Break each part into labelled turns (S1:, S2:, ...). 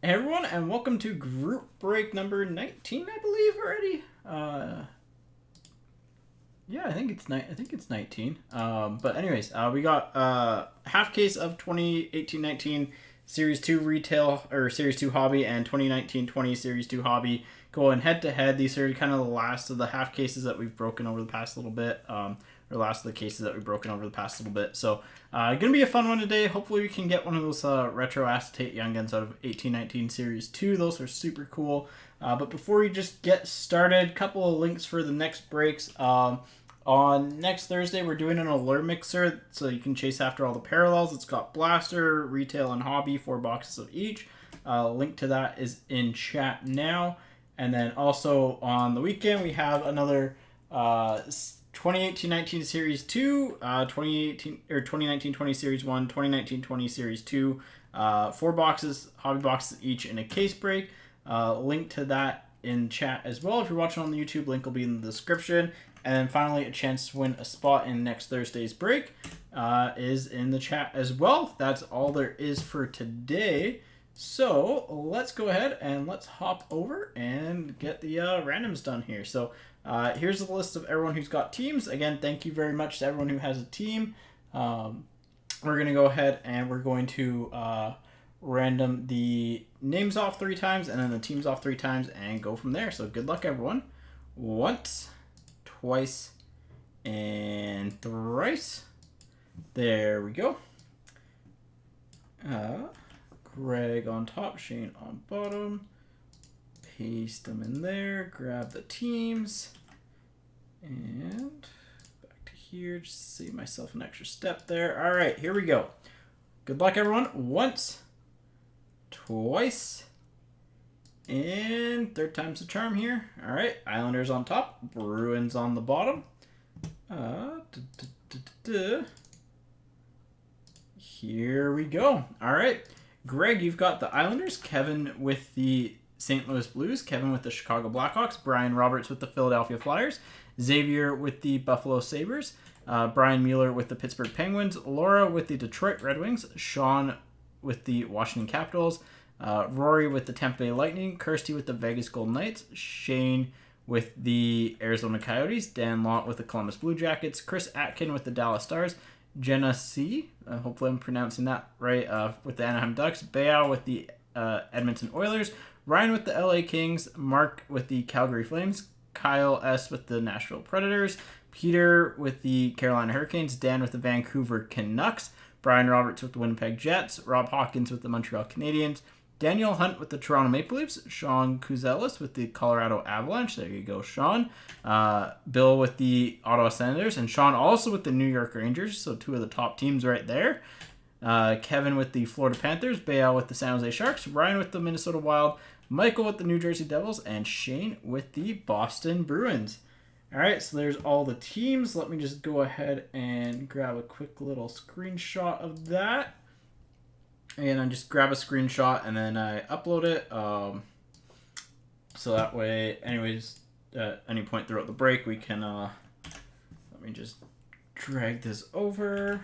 S1: Hey everyone, and welcome to group break number 19, I believe already. Yeah, I think it's 19. But anyways, we got half case of 2018-19 Series 2 retail or Series 2 hobby and 2019-20 Series 2 hobby going head to head. These are kind of the last of the half cases that we've broken over the past little bit. Or last of the cases that we've broken over the past little bit. So, gonna be a fun one today. Hopefully, we can get one of those retro acetate Young Guns out of 1819 Series 2. Those are super cool. But before we just get started, couple of links for the next breaks. On next Thursday, we're doing an allure mixer, so you can chase after all the parallels. It's got blaster, retail, and hobby, 4 boxes of each. Link to that is in chat now. And then also on the weekend, we have another 2018-19 Series 2, 2019-20 Series 1, 2019-20 Series 2, 4 boxes, hobby boxes each in a case break. Link to that in chat as well. If you're watching on the YouTube, link will be in the description. And then finally, a chance to win a spot in next Thursday's break is in the chat as well. That's all there is for today. So let's go ahead and let's hop over and get the randoms done here. So here's the list of everyone who's got teams. Again, thank you very much to everyone who has a team. We're going to go ahead and we're going to random the names off 3 times and then the teams off 3 times and go from there. So good luck, everyone. Once, twice, and thrice. There we go. Greg on top, Shane on bottom. Paste them in there. Grab the teams. And back to here. Just save myself an extra step there. All right, here we go. Good luck, everyone. Once, twice, and 3rd time's the charm here. All right, Islanders on top, Bruins on the bottom. Here we go. All right, Greg, you've got the Islanders. Kevin with the St. Louis Blues. Kevin with the Chicago Blackhawks. Brian Roberts with the Philadelphia Flyers. Xavier with the Buffalo Sabres. Brian Mueller with the Pittsburgh Penguins. Laura with the Detroit Red Wings. Sean with the Washington Capitals. Rory with the Tampa Bay Lightning. Kirsty with the Vegas Golden Knights. Shane with the Arizona Coyotes. Dan Lott with the Columbus Blue Jackets. Chris Atkin with the Dallas Stars. Jenna C., hopefully I'm pronouncing that right, with the Anaheim Ducks. Bayao with the Edmonton Oilers. Ryan with the LA Kings. Mark with the Calgary Flames. Kyle S. with the Nashville Predators. Peter with the Carolina Hurricanes. Dan with the Vancouver Canucks. Brian Roberts with the Winnipeg Jets. Rob Hawkins with the Montreal Canadiens. Daniel Hunt with the Toronto Maple Leafs. Sean Kuzelis with the Colorado Avalanche. There you go, Sean. Bill with the Ottawa Senators. And Sean also with the New York Rangers. So 2 of the top teams right there. Kevin with the Florida Panthers. Bayal with the San Jose Sharks. Ryan with the Minnesota Wild. Michael with the New Jersey Devils. And Shane with the Boston Bruins. All right, so there's all the teams. Let me just go ahead and grab a quick little screenshot of that. And I just grab a screenshot and then I upload it. So that way, anyways, at any point throughout the break, we can, let me just drag this over.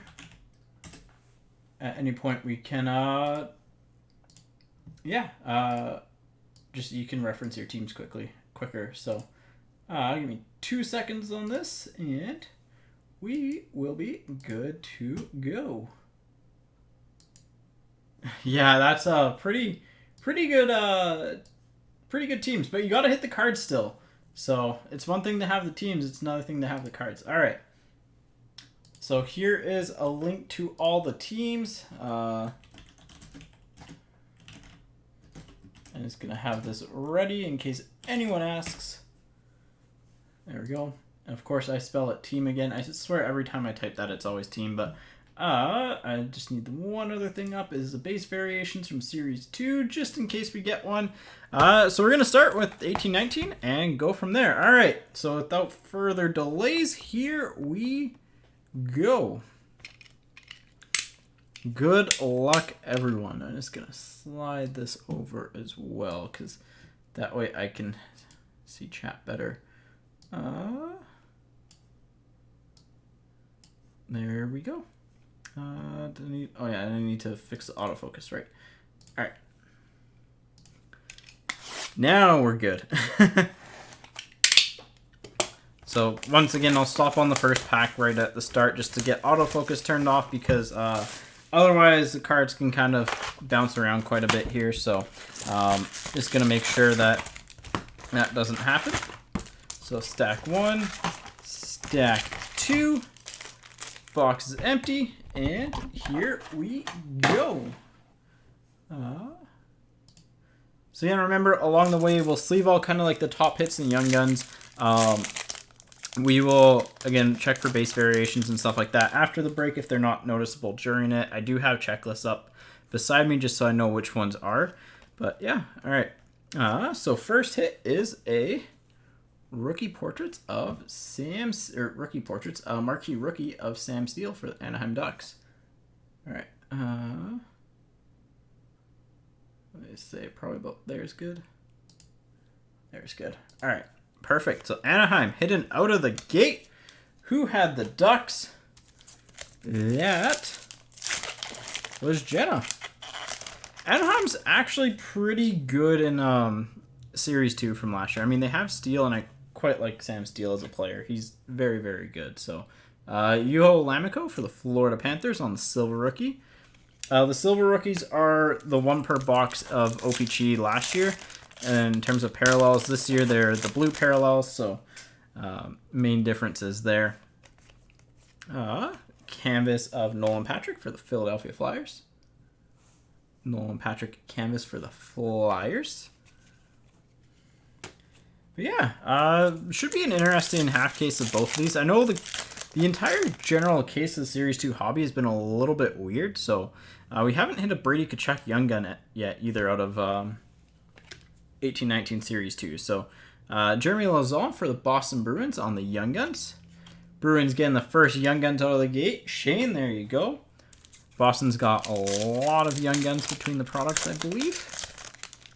S1: At any point, we can, just you can reference your teams quicker. So give me 2 seconds on this and we will be good to go. Yeah, that's pretty good teams, but you got to hit the cards still. So it's one thing to have the teams, it's another thing to have the cards. All right. So here is a link to all the teams. I'm just gonna have this ready in case anyone asks. There we go. And of course, I spell it team again. I swear every time I type that, it's always team, but. I just need the one other thing up is the base variations from Series 2, just in case we get one. So we're going to start with 1819 and go from there. All right, so without further delays, here we go. Good luck, everyone. I'm just going to slide this over as well, because that way I can see chat better. There we go. I need to fix the autofocus, right? All right. Now we're good. So once again, I'll stop on the first pack right at the start just to get autofocus turned off because otherwise the cards can kind of bounce around quite a bit here. So just going to make sure that that doesn't happen. So stack 1, stack 2, box is empty, and here we go. So yeah, remember along the way we'll sleeve all kind of like the top hits and young guns. We will, again, check for base variations and stuff like that after the break if they're not noticeable during it. I do have checklists up beside me just so I know which ones are. But yeah, all right. So first hit is a rookie portraits of marquee rookie of Sam Steele for the Anaheim Ducks. All right. Let me say probably about there's good. There's good. All right. Perfect. So Anaheim hidden out of the gate. Who had the Ducks? That was Jenna. Anaheim's actually pretty good in Series 2 from last year. I mean, they have Steele, and I quite like Sam Steele as a player. He's very, very good. So Juho Lammikko for the Florida Panthers on the Silver Rookie. The Silver Rookies are the one per box of OPG last year. And in terms of parallels, this year they're the blue parallels, so main differences there. Canvas of Nolan Patrick for the Philadelphia Flyers. Nolan Patrick canvas for the Flyers. But yeah, should be an interesting half case of both of these. I know the entire general case of the Series 2 hobby has been a little bit weird, so we haven't hit a Brady Tkachuk Young Gun yet either out of 18-19 Series 2. So Jeremy Lauzon for the Boston Bruins on the Young Guns. Bruins getting the first Young Guns out of the gate. Shane, there you go. Boston's got a lot of Young Guns between the products, I believe.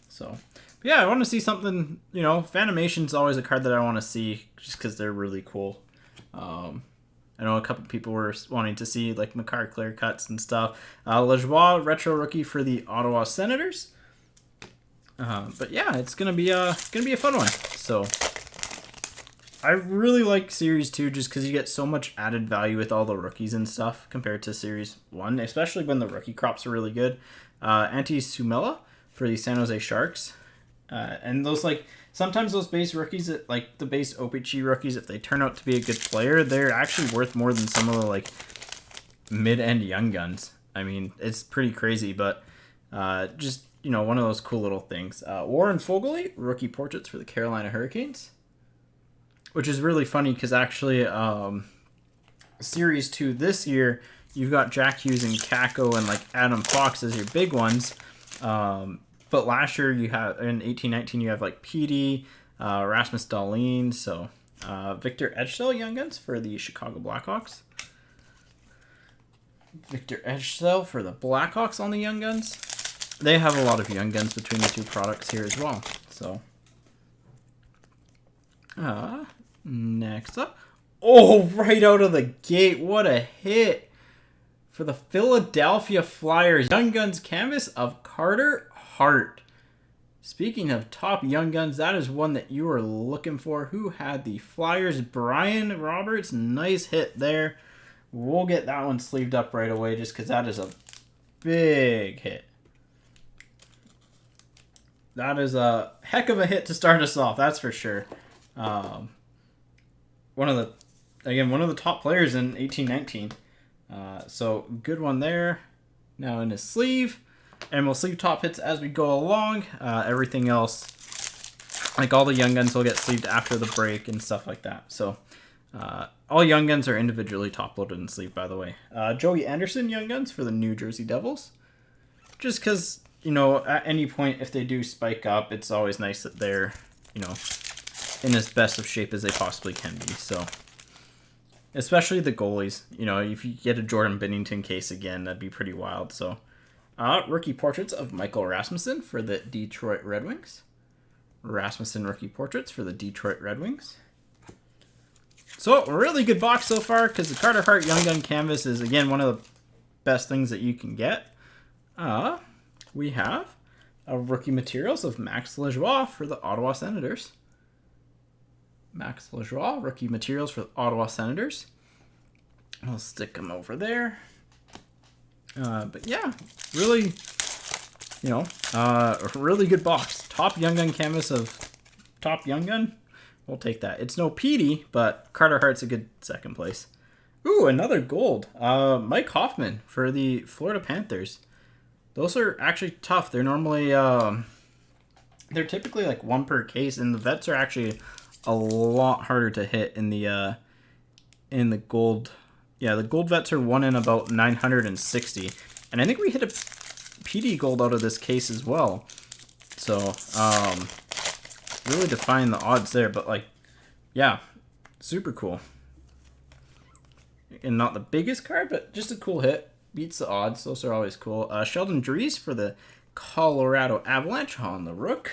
S1: So, yeah, I want to see something, you know, Fanimation's always a card that I want to see just because they're really cool. I know a couple people were wanting to see, like, Makar clear cuts and stuff. Lajoie, retro rookie for the Ottawa Senators. But yeah, it's gonna be a fun one. So I really like Series 2 just because you get so much added value with all the rookies and stuff compared to Series 1, especially when the rookie crops are really good. Antti Sumela for the San Jose Sharks. And those, like, sometimes those base rookies, like the base OPG rookies, if they turn out to be a good player, they're actually worth more than some of the, like, mid-end Young Guns. I mean, it's pretty crazy, but just, you know, one of those cool little things. Warren Foegele, rookie portraits for the Carolina Hurricanes. Which is really funny because actually Series 2 this year, you've got Jack Hughes and Kako and like Adam Fox as your big ones. But last year you have, in 18-19, you have like PD, Rasmus Dahlin, so Victor Edgell Young Guns for the Chicago Blackhawks. Victor Edgell for the Blackhawks on the Young Guns. They have a lot of Young Guns between the two products here as well. So, next up. Oh, right out of the gate. What a hit. For the Philadelphia Flyers, Young Guns canvas of Carter Hart. Speaking of top Young Guns, that is one that you were looking for. Who had the Flyers? Brian Roberts. Nice hit there. We'll get that one sleeved up right away just because that is a big hit. That is a heck of a hit to start us off, that's for sure. One of the top players in 18-19. So good one there. Now in his sleeve. And we'll sleeve top hits as we go along. Everything else, like all the Young Guns, will get sleeved after the break and stuff like that. So all Young Guns are individually top loaded and sleeved, by the way. Joey Anderson Young Guns for the New Jersey Devils. Just because, you know, at any point if they do spike up, it's always nice that they're, you know, in as best of shape as they possibly can be. So, especially the goalies. You know, if you get a Jordan Binnington case again, that'd be pretty wild. So, rookie portraits of Michael Rasmussen for the Detroit Red Wings. Rasmussen rookie portraits for the Detroit Red Wings. So, a really good box so far because the Carter Hart Young Gun canvas is, again, one of the best things that you can get. We have rookie materials of Max Lajoie for the Ottawa Senators. Max Lajoie, rookie materials for the Ottawa Senators. I'll stick them over there. But yeah, really, a really good box. Top Young Gun canvas of Top Young Gun. We'll take that. It's no Petey, but Carter Hart's a good second place. Ooh, another gold. Mike Hoffman for the Florida Panthers. Those are actually tough. They're normally, they're typically like one per case, and the vets are actually a lot harder to hit in the gold. Yeah, the gold vets are 1 in about 960. And I think we hit a PD gold out of this case as well. So, really define the odds there. But, like, yeah, super cool. And not the biggest card, but just a cool hit. Beats the odds. Those are always cool. Sheldon Dries for the Colorado Avalanche on the Rook.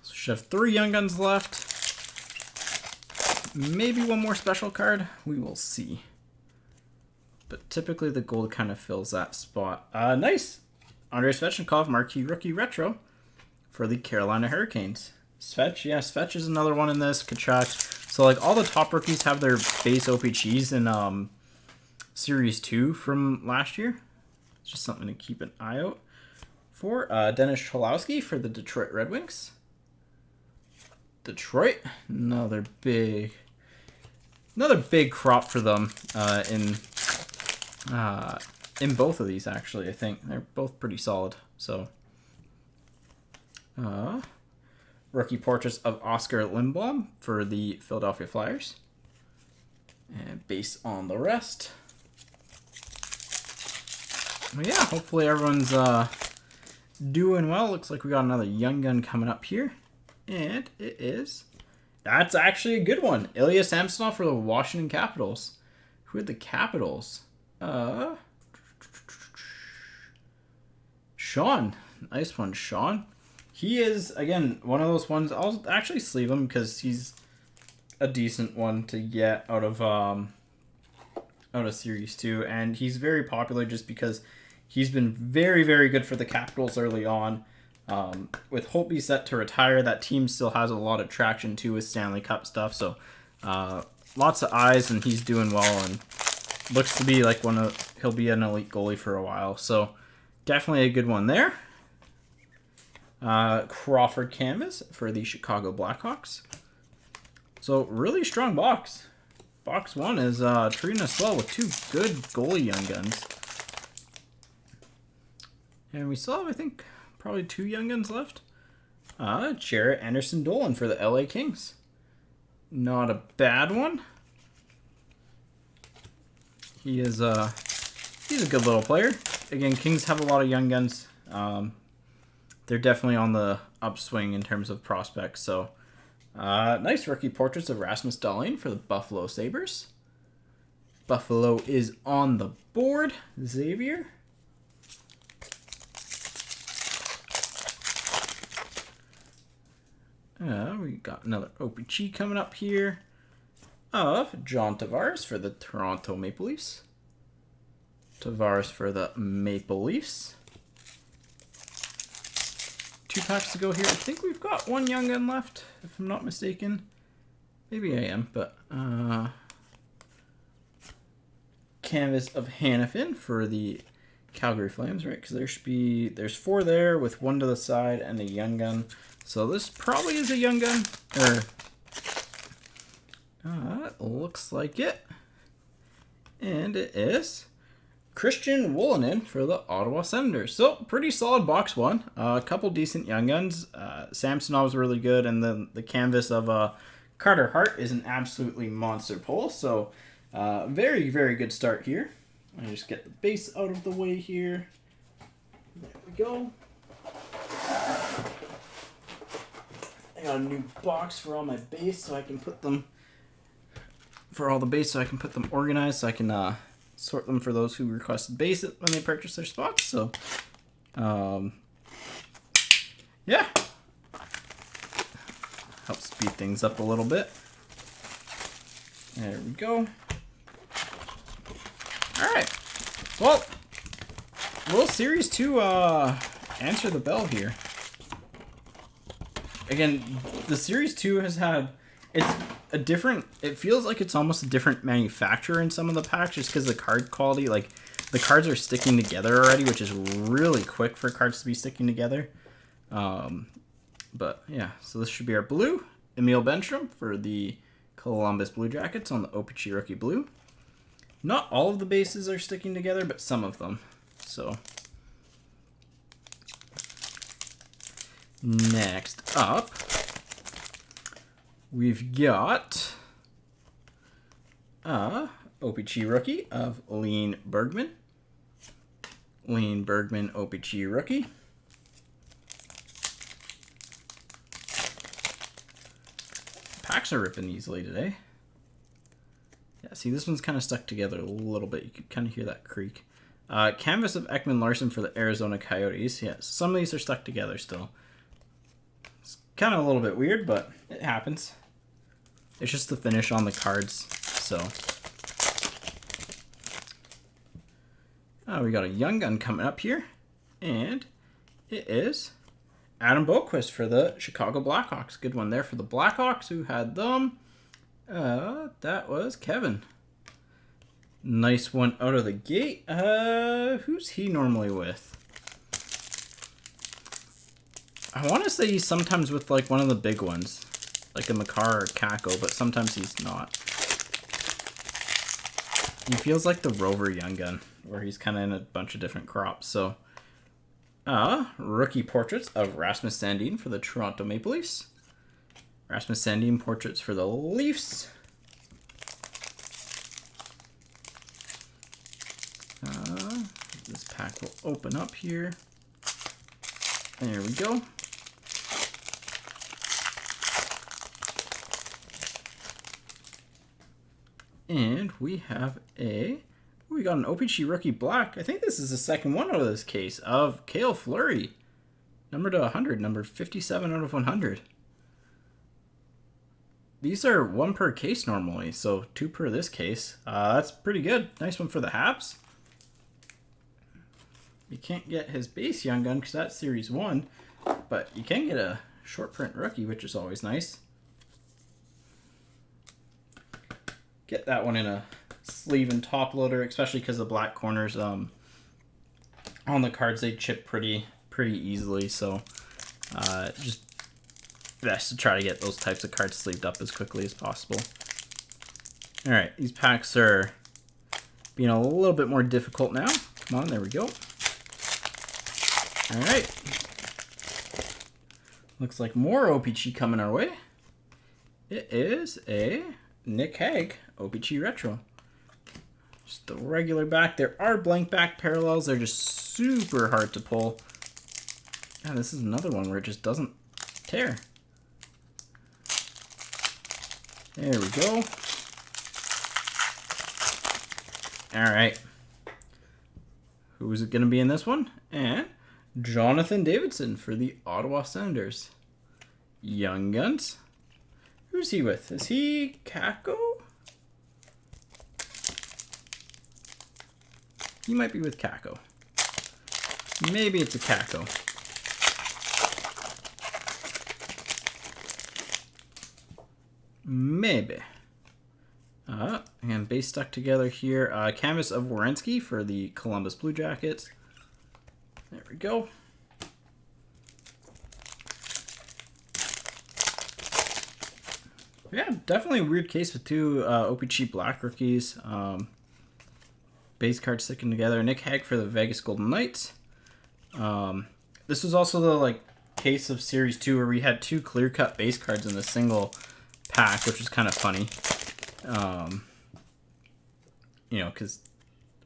S1: So we should have 3 Young Guns left. Maybe one more special card. We will see. But typically the gold kind of fills that spot. Nice. Andrei Svechnikov, Marquee Rookie Retro for the Carolina Hurricanes. Svech, yeah, Svech is another one in this. Kachuk. So like all the top rookies have their base OPGs in Series 2 from last year. It's just something to keep an eye out for. Dennis Cholowski for the Detroit Red Wings. Detroit, another big crop for them in both of these, actually. I think they're both pretty solid. So rookie portraits of Oscar Lindblom for the Philadelphia Flyers, and base on the rest. But yeah, hopefully everyone's doing well. Looks like we got another Young Gun coming up here. And it is... That's actually a good one. Ilya Samsonov for the Washington Capitals. Who had the Capitals? Sean. Nice one, Sean. He is, again, one of those ones... I'll actually sleeve him because he's a decent one to get out of Series 2. And he's very popular just because he's been very, very good for the Capitals early on. With Holtby set to retire, that team still has a lot of traction too with Stanley Cup stuff. So lots of eyes, and he's doing well, and looks to be like he'll be an elite goalie for a while. So definitely a good one there. Crawford canvas for the Chicago Blackhawks. So really strong box. Box 1 is treating us well with 2 good goalie Young Guns. And we still have, I think, probably 2 Young Guns left. Jarrett Anderson-Dolan for the LA Kings. Not a bad one. He's a good little player. Again, Kings have a lot of Young Guns. They're definitely on the upswing in terms of prospects. So, nice rookie portraits of Rasmus Dahlin for the Buffalo Sabres. Buffalo is on the board. Xavier. We got another OPG coming up here of John Tavares for the Toronto Maple Leafs. Tavares for the Maple Leafs. 2 packs to go here. I think we've got 1 Young Gun left, if I'm not mistaken. Maybe I am, but canvas of Hannafin for the Calgary Flames, right? Because there's 4 there with 1 to the side and a Young Gun. So this probably is a Young Gun, or looks like it. And it is Christian Wolanin for the Ottawa Senators. So pretty solid box 1. A couple decent Young Guns. Samsonov's really good, and then the canvas of Carter Hart is an absolutely monster pull. So very, very good start here. Let me just get the base out of the way here. There we go. I got a new box for all my base so I can put them organized, so I can sort them for those who requested base when they purchase their spots. So yeah, helps speed things up a little bit. There we go. All right, well, World Series 2 answer the bell here. Again, the Series 2 has had... It's a different... It feels like it's almost a different manufacturer in some of the packs just because the card quality, like, the cards are sticking together already, which is really quick for cards to be sticking together. But, yeah. So this should be our blue. Emil Benstrom for the Columbus Blue Jackets on the OPC Rookie Blue. Not all of the bases are sticking together, but some of them. So... Next up, we've got OPC Rookie of Lean Bergman. Lean Bergman OPC Rookie. Packs are ripping easily today. Yeah, see, this one's kind of stuck together a little bit. You can kind of hear that creak. Canvas of Ekman Larson for the Arizona Coyotes. Yeah, some of these are stuck together still. Kind of a little bit weird, but it happens. It's just the finish on the cards, so. We got a young gun coming up here, and it is Adam Boqvist for the Chicago Blackhawks. Good one there for the Blackhawks. Who had them? That was Kevin. Nice one out of the gate. Who's he normally with? I want to say he's sometimes with, like, one of the big ones. Like a Makar or Kako, but sometimes he's not. He feels like the Rover Young Gun, where he's kind of in a bunch of different crops. So, rookie portraits of Rasmus Sandin for the Toronto Maple Leafs. Rasmus Sandin portraits for the Leafs. This pack will open up here. There we go. And we have we got an OPC Rookie Black. I think this is the second one out of this case of Cale Fleury. Number to 100, number 57 out of 100. These are 1 per case normally, so 2 per this case. That's pretty good. Nice one for the Habs. You can't get his base Young Gun because that's Series 1, but you can get a short print rookie, which is always nice. Get that one in a sleeve and top loader, especially because the black corners on the cards, they chip pretty easily. So just best to try to get those types of cards sleeved up as quickly as possible. All right, these packs are being a little bit more difficult now. Come on, there we go. All right. Looks like more OPC coming our way. It is a Nick Hague OPC Retro. Just the regular back. There are blank back parallels. They're just super hard to pull. Yeah, this is another one where it just doesn't tear. There we go. All right. Who is it going to be in this one? And Jonathan Davidson for the Ottawa Senators. Young Guns. Who's he with? Is he Kako? He might be with Kako. Maybe it's a Kako. Maybe. And base stuck together here. Canvas of Werenski for the Columbus Blue Jackets. There we go. Yeah, definitely a weird case with 2 OPC Black rookies. Base cards sticking together. Nick Hague for the Vegas Golden Knights. This was also the case of Series 2 where we had 2 clear-cut base cards in a single pack, which was kind of funny. You know, because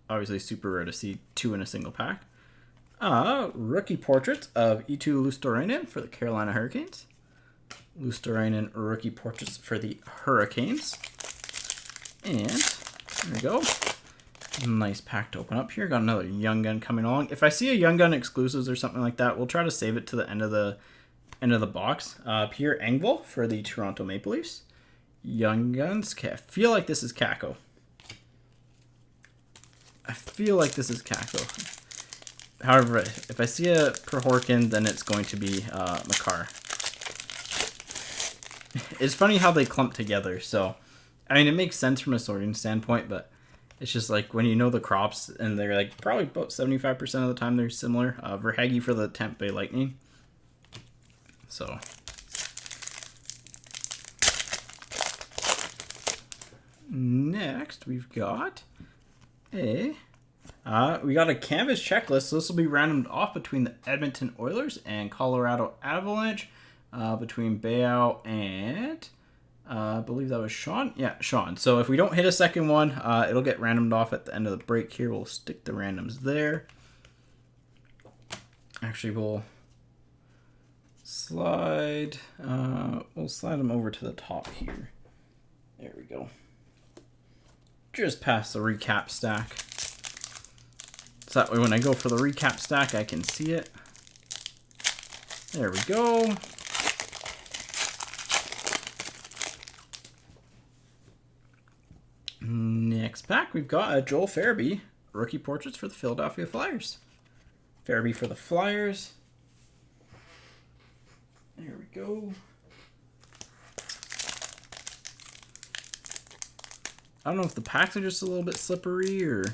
S1: obviously super rare to see 2 in a single pack. Rookie portraits of Eetu Luostarinen for the Carolina Hurricanes. Luostarinen rookie portraits for the Hurricanes. And there we go. Nice pack to open up here. Got another Young Gun coming along. If I see a Young Gun exclusives or something like that, we'll try to save it to the end of the box. Pierre Engvall for the Toronto Maple Leafs. Young Guns. Okay, I feel like this is Kako. However, if I see a Prohorkin, then it's going to be Makar. It's funny how they clump together, so... I mean, it makes sense from a sorting standpoint, but it's just like when you know the crops, and they're like probably about 75% of the time they're similar. Verhage for the Tampa Bay Lightning. So... Next, we've got a canvas checklist. So this will be randomed off between the Edmonton Oilers and Colorado Avalanche, between Bayou and I believe that was Sean. Yeah, Sean. So if we don't hit a second one, it'll get randomed off at the end of the break here. We'll stick the randoms there. Actually, we'll slide them over to the top here. There we go. Just past the recap stack. So that way when I go for the recap stack, I can see it. There we go. Next pack, we've got a Joel Farabee, rookie portraits for the Philadelphia Flyers. Farabee for the Flyers. There we go. I don't know if the packs are just a little bit slippery or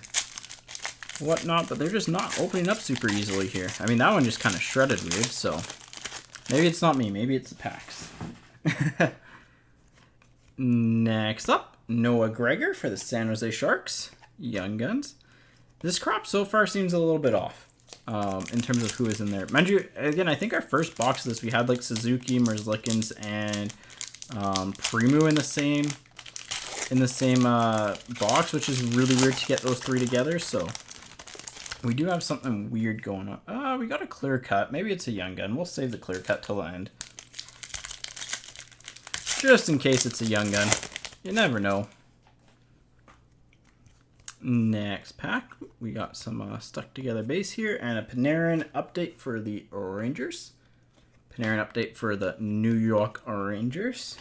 S1: whatnot, but they're just not opening up super easily here. I mean, that one just kind of shredded weird, so maybe it's not me. Maybe it's the packs. Next up, Noah Gregor for the San Jose Sharks. Young Guns. This crop so far seems a little bit off in terms of who is in there. Mind you, again, I think our first box of this, we had like Suzuki, Merzlikins, and Primu in the same box, which is really weird to get those three together. So we do have something weird going on. We got a clear cut. Maybe it's a Young Gun. We'll save the clear cut till the end, just in case it's a Young Gun. You never know. Next pack, we got some stuck together base here and a Panarin update for the Rangers. Panarin update for the New York Rangers.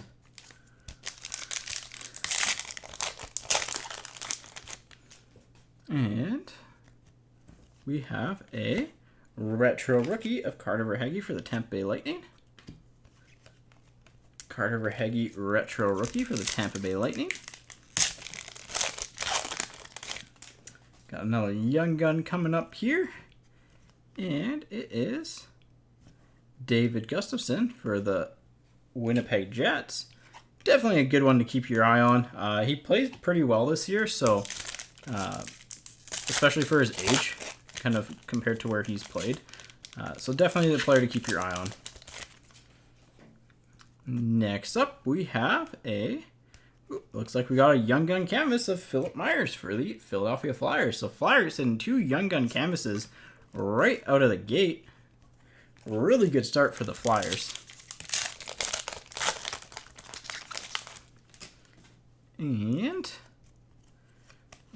S1: And we have a retro rookie of Carter Verhaeghe for the Tampa Bay Lightning. Carter Verhaeghe retro rookie for the Tampa Bay Lightning. Got another Young Gun coming up here. And it is David Gustafsson for the Winnipeg Jets. Definitely a good one to keep your eye on. He played pretty well this year, so especially for his age, kind of compared to where he's played. So definitely the player to keep your eye on. Next up, we have looks like we got a Young Gun canvas of Philip Myers for the Philadelphia Flyers. So Flyers in 2 Young Gun canvases right out of the gate. Really good start for the Flyers. And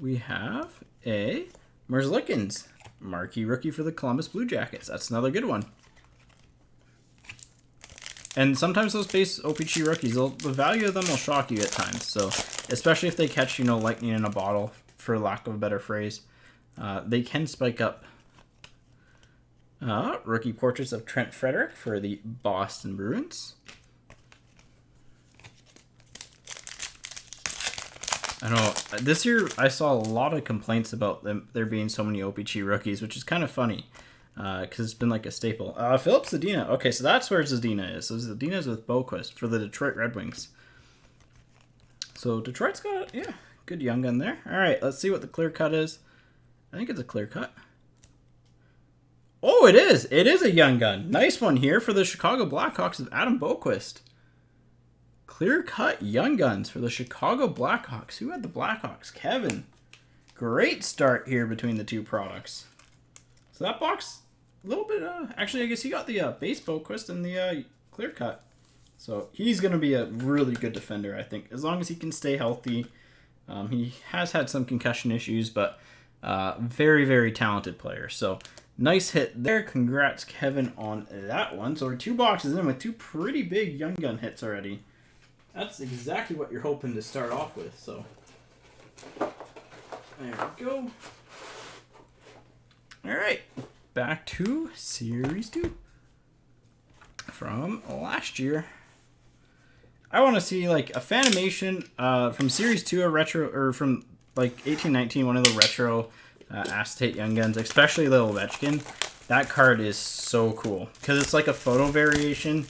S1: we have a Merzlikins marquee rookie for the Columbus Blue Jackets. That's another good one. And sometimes those base OPG rookies, the value of them will shock you at times. So, especially if they catch, lightning in a bottle, for lack of a better phrase, they can spike up. Rookie portraits of Trent Frederick for the Boston Bruins. I know this year I saw a lot of complaints about there being so many OPG rookies, which is kind of funny. Because it's been like a staple. Philip Zadina. Okay, so that's where Zadina is. So Zadina's with Boquist for the Detroit Red Wings. So Detroit's got, good Young Gun there. All right, let's see what the clear cut is. I think it's a clear cut. Oh, it is. It is a Young Gun. Nice one here for the Chicago Blackhawks of Adam Boquist. Clear cut Young Guns for the Chicago Blackhawks. Who had the Blackhawks? Kevin. Great start here between the two products. So that box, a little bit, actually, I guess he got the base Boquist and the clear cut. So he's going to be a really good defender, I think, as long as he can stay healthy. He has had some concussion issues, but very, very talented player. So nice hit there. Congrats, Kevin, on that one. So we're 2 boxes in with 2 pretty big Young Gun hits already. That's exactly what you're hoping to start off with. So there we go. All right, back to Series 2 from last year. I want to see like a Fanimation from Series 2, a retro, or from like 1819, one of the retro acetate Young Guns, especially the Ovechkin. That card is so cool because it's like a photo variation.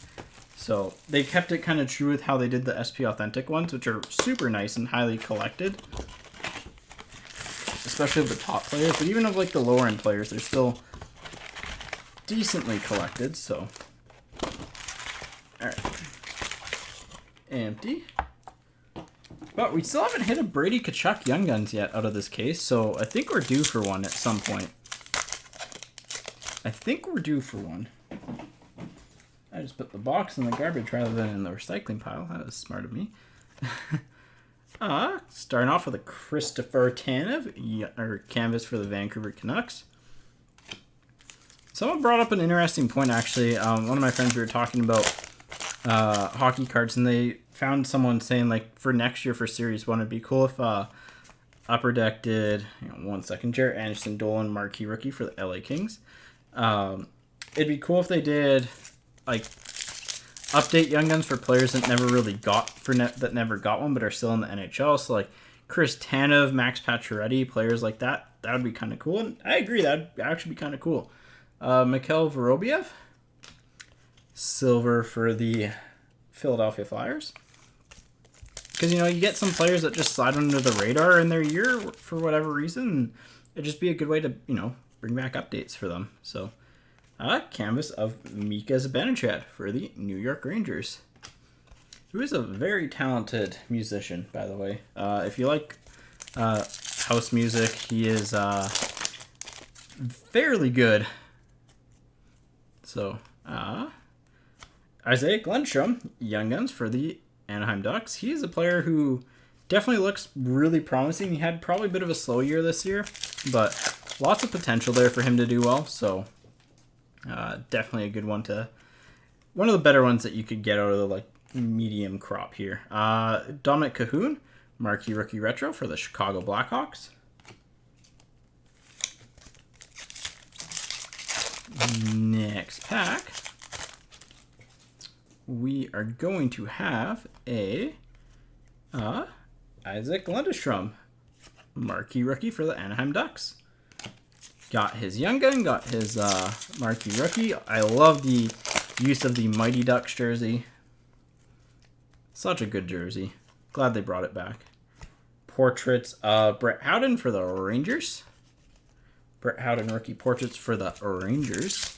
S1: So they kept it kind of true with how they did the SP Authentic ones, which are super nice and highly collected. Especially of the top players, but even of like the lower end players, they're still decently collected, so. Alright. Empty. But we still haven't hit a Brady Tkachuk Young Guns yet out of this case, so I think we're due for one at some point. I just put the box in the garbage rather than in the recycling pile. That was smart of me. Starting off with a Christopher Tanev, or canvas for the Vancouver Canucks. Someone brought up an interesting point, actually. One of my friends, we were talking about hockey cards, and they found someone saying, like, for next year for Series 1, it'd be cool if Upper Deck did, one second, Jarrett Anderson, Dolan, marquee rookie for the LA Kings. It'd be cool if they did, like, update Young Guns for players that never really got that never got one but are still in the NHL. So like Chris Tanev, Max Pacioretty, players like that. That would be kind of cool. And I agree, that'd actually be kind of cool. Mikhail Vorobiev, silver for the Philadelphia Flyers. Because you get some players that just slide under the radar in their year for whatever reason. It'd just be a good way to bring back updates for them. So. Canvas of Mika Zibanejad for the New York Rangers, who is a very talented musician, by the way. If you like house music, he is fairly good. So, Isaiah Glenstrom, Young Guns for the Anaheim Ducks. He is a player who definitely looks really promising. He had probably a bit of a slow year this year, but lots of potential there for him to do well, so... definitely a good one one of the better ones that you could get out of the medium crop here. Dominic Cahoon, marquee rookie retro for the Chicago Blackhawks. Next pack, we are going to have a Isaac Lundestrom, marquee rookie for the Anaheim Ducks. Got his Young Gun, got his marquee rookie. I love the use of the Mighty Ducks jersey. Such a good jersey. Glad they brought it back. Portraits of Brett Howden for the Rangers. Brett Howden rookie portraits for the Rangers.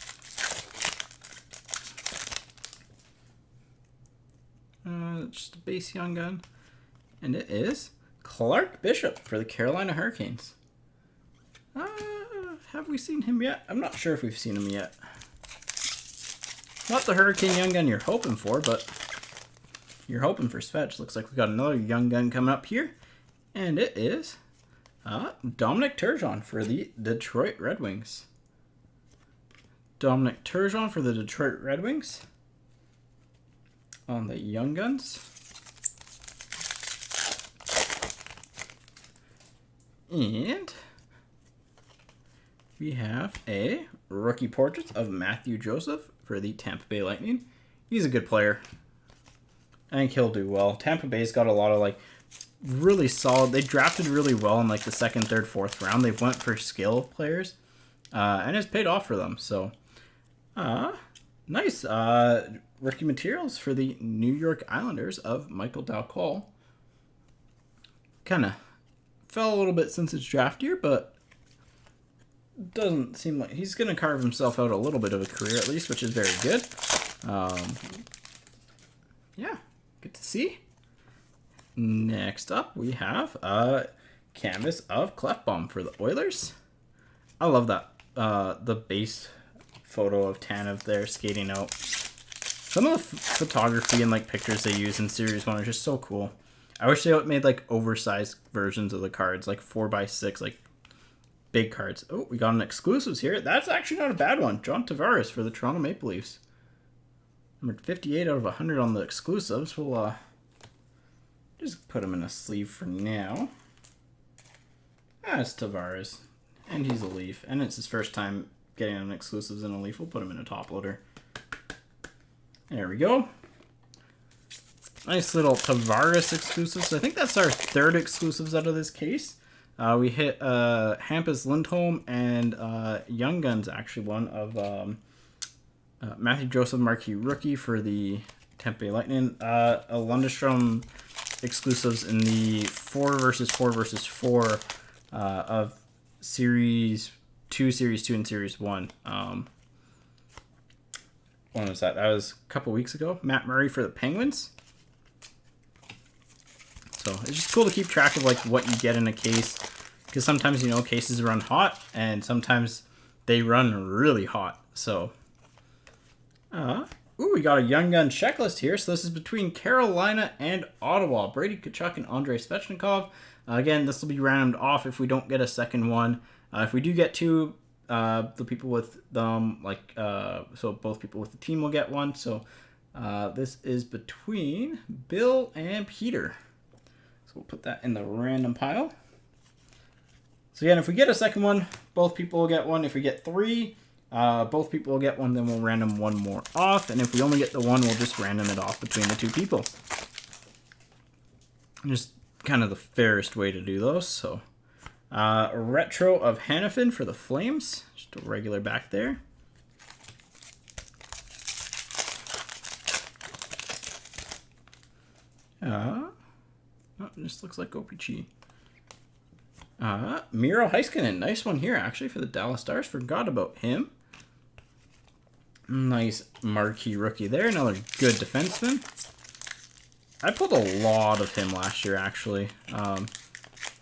S1: Just a base Young Gun. And it is Clark Bishop for the Carolina Hurricanes. Have we seen him yet? I'm not sure if we've seen him yet. Not the Hurricane Young Gun you're hoping for, but you're hoping for Svetch. Looks like we got another Young Gun coming up here. And it is Dominic Turgeon for the Detroit Red Wings. Dominic Turgeon for the Detroit Red Wings. On the Young Guns. And... we have a rookie portrait of Matthew Joseph for the Tampa Bay Lightning. He's a good player. I think he'll do well. Tampa Bay's got a lot of really solid. They drafted really well in the second, third, fourth round. They went for skill players, and it's paid off for them. So, nice rookie materials for the New York Islanders of Michael Dalcol. Kind of fell a little bit since its draft year, but doesn't seem like he's going to carve himself out a little bit of a career at least, which is very good. Yeah, good to see. Next up, we have a canvas of Clefbaum for the Oilers. I love that. The base photo of Tanev there skating out. Some of the photography and pictures they use in Series 1 are just so cool. I wish they made oversized versions of the cards, 4x6, big cards. Oh, we got an exclusives here. That's actually not a bad one. John Tavares for the Toronto Maple Leafs. Number 58 out of 100 on the exclusives. We'll just put him in a sleeve for now. That's Tavares. And he's a Leaf. And it's his first time getting an exclusives in a leaf, we'll put them in a top loader. There we go. Nice little Tavares exclusives. I think that's our third exclusives out of this case. We hit Hampus Lindholm and Young Guns, actually, one of Matthew Joseph Marquee rookie for the Tampa Bay Lightning. A Lundestrom exclusives in the 4v4 of Series 2, Series 2, and Series 1. When was that? That was a couple weeks ago. Matt Murray for the Penguins. So it's just cool to keep track of like what you get in a case, because sometimes, you know, cases run hot and sometimes they run really hot. So ooh, we got a Young Gun checklist here. So this is between Carolina and Ottawa. Brady Tkachuk and Andrei Svechnikov. Again, this will be rounded off if we don't get a second one. If we do get two, the people with them, so both people with the team will get one. So this is between Bill and Peter. So we'll put that in the random pile. So again, if we get a second one, both people will get one. If we get three, both people will get one. Then we'll random one more off. And if we only get the one, we'll just random it off between the two people. Just kind of the fairest way to do those. So retro of Hannafin for the Flames. Just a regular back there. Oh, it just looks like OPG. Miro Heiskanen. Nice one here, actually, for the Dallas Stars. Forgot about him. Nice marquee rookie there. Another good defenseman. I pulled a lot of him last year, actually.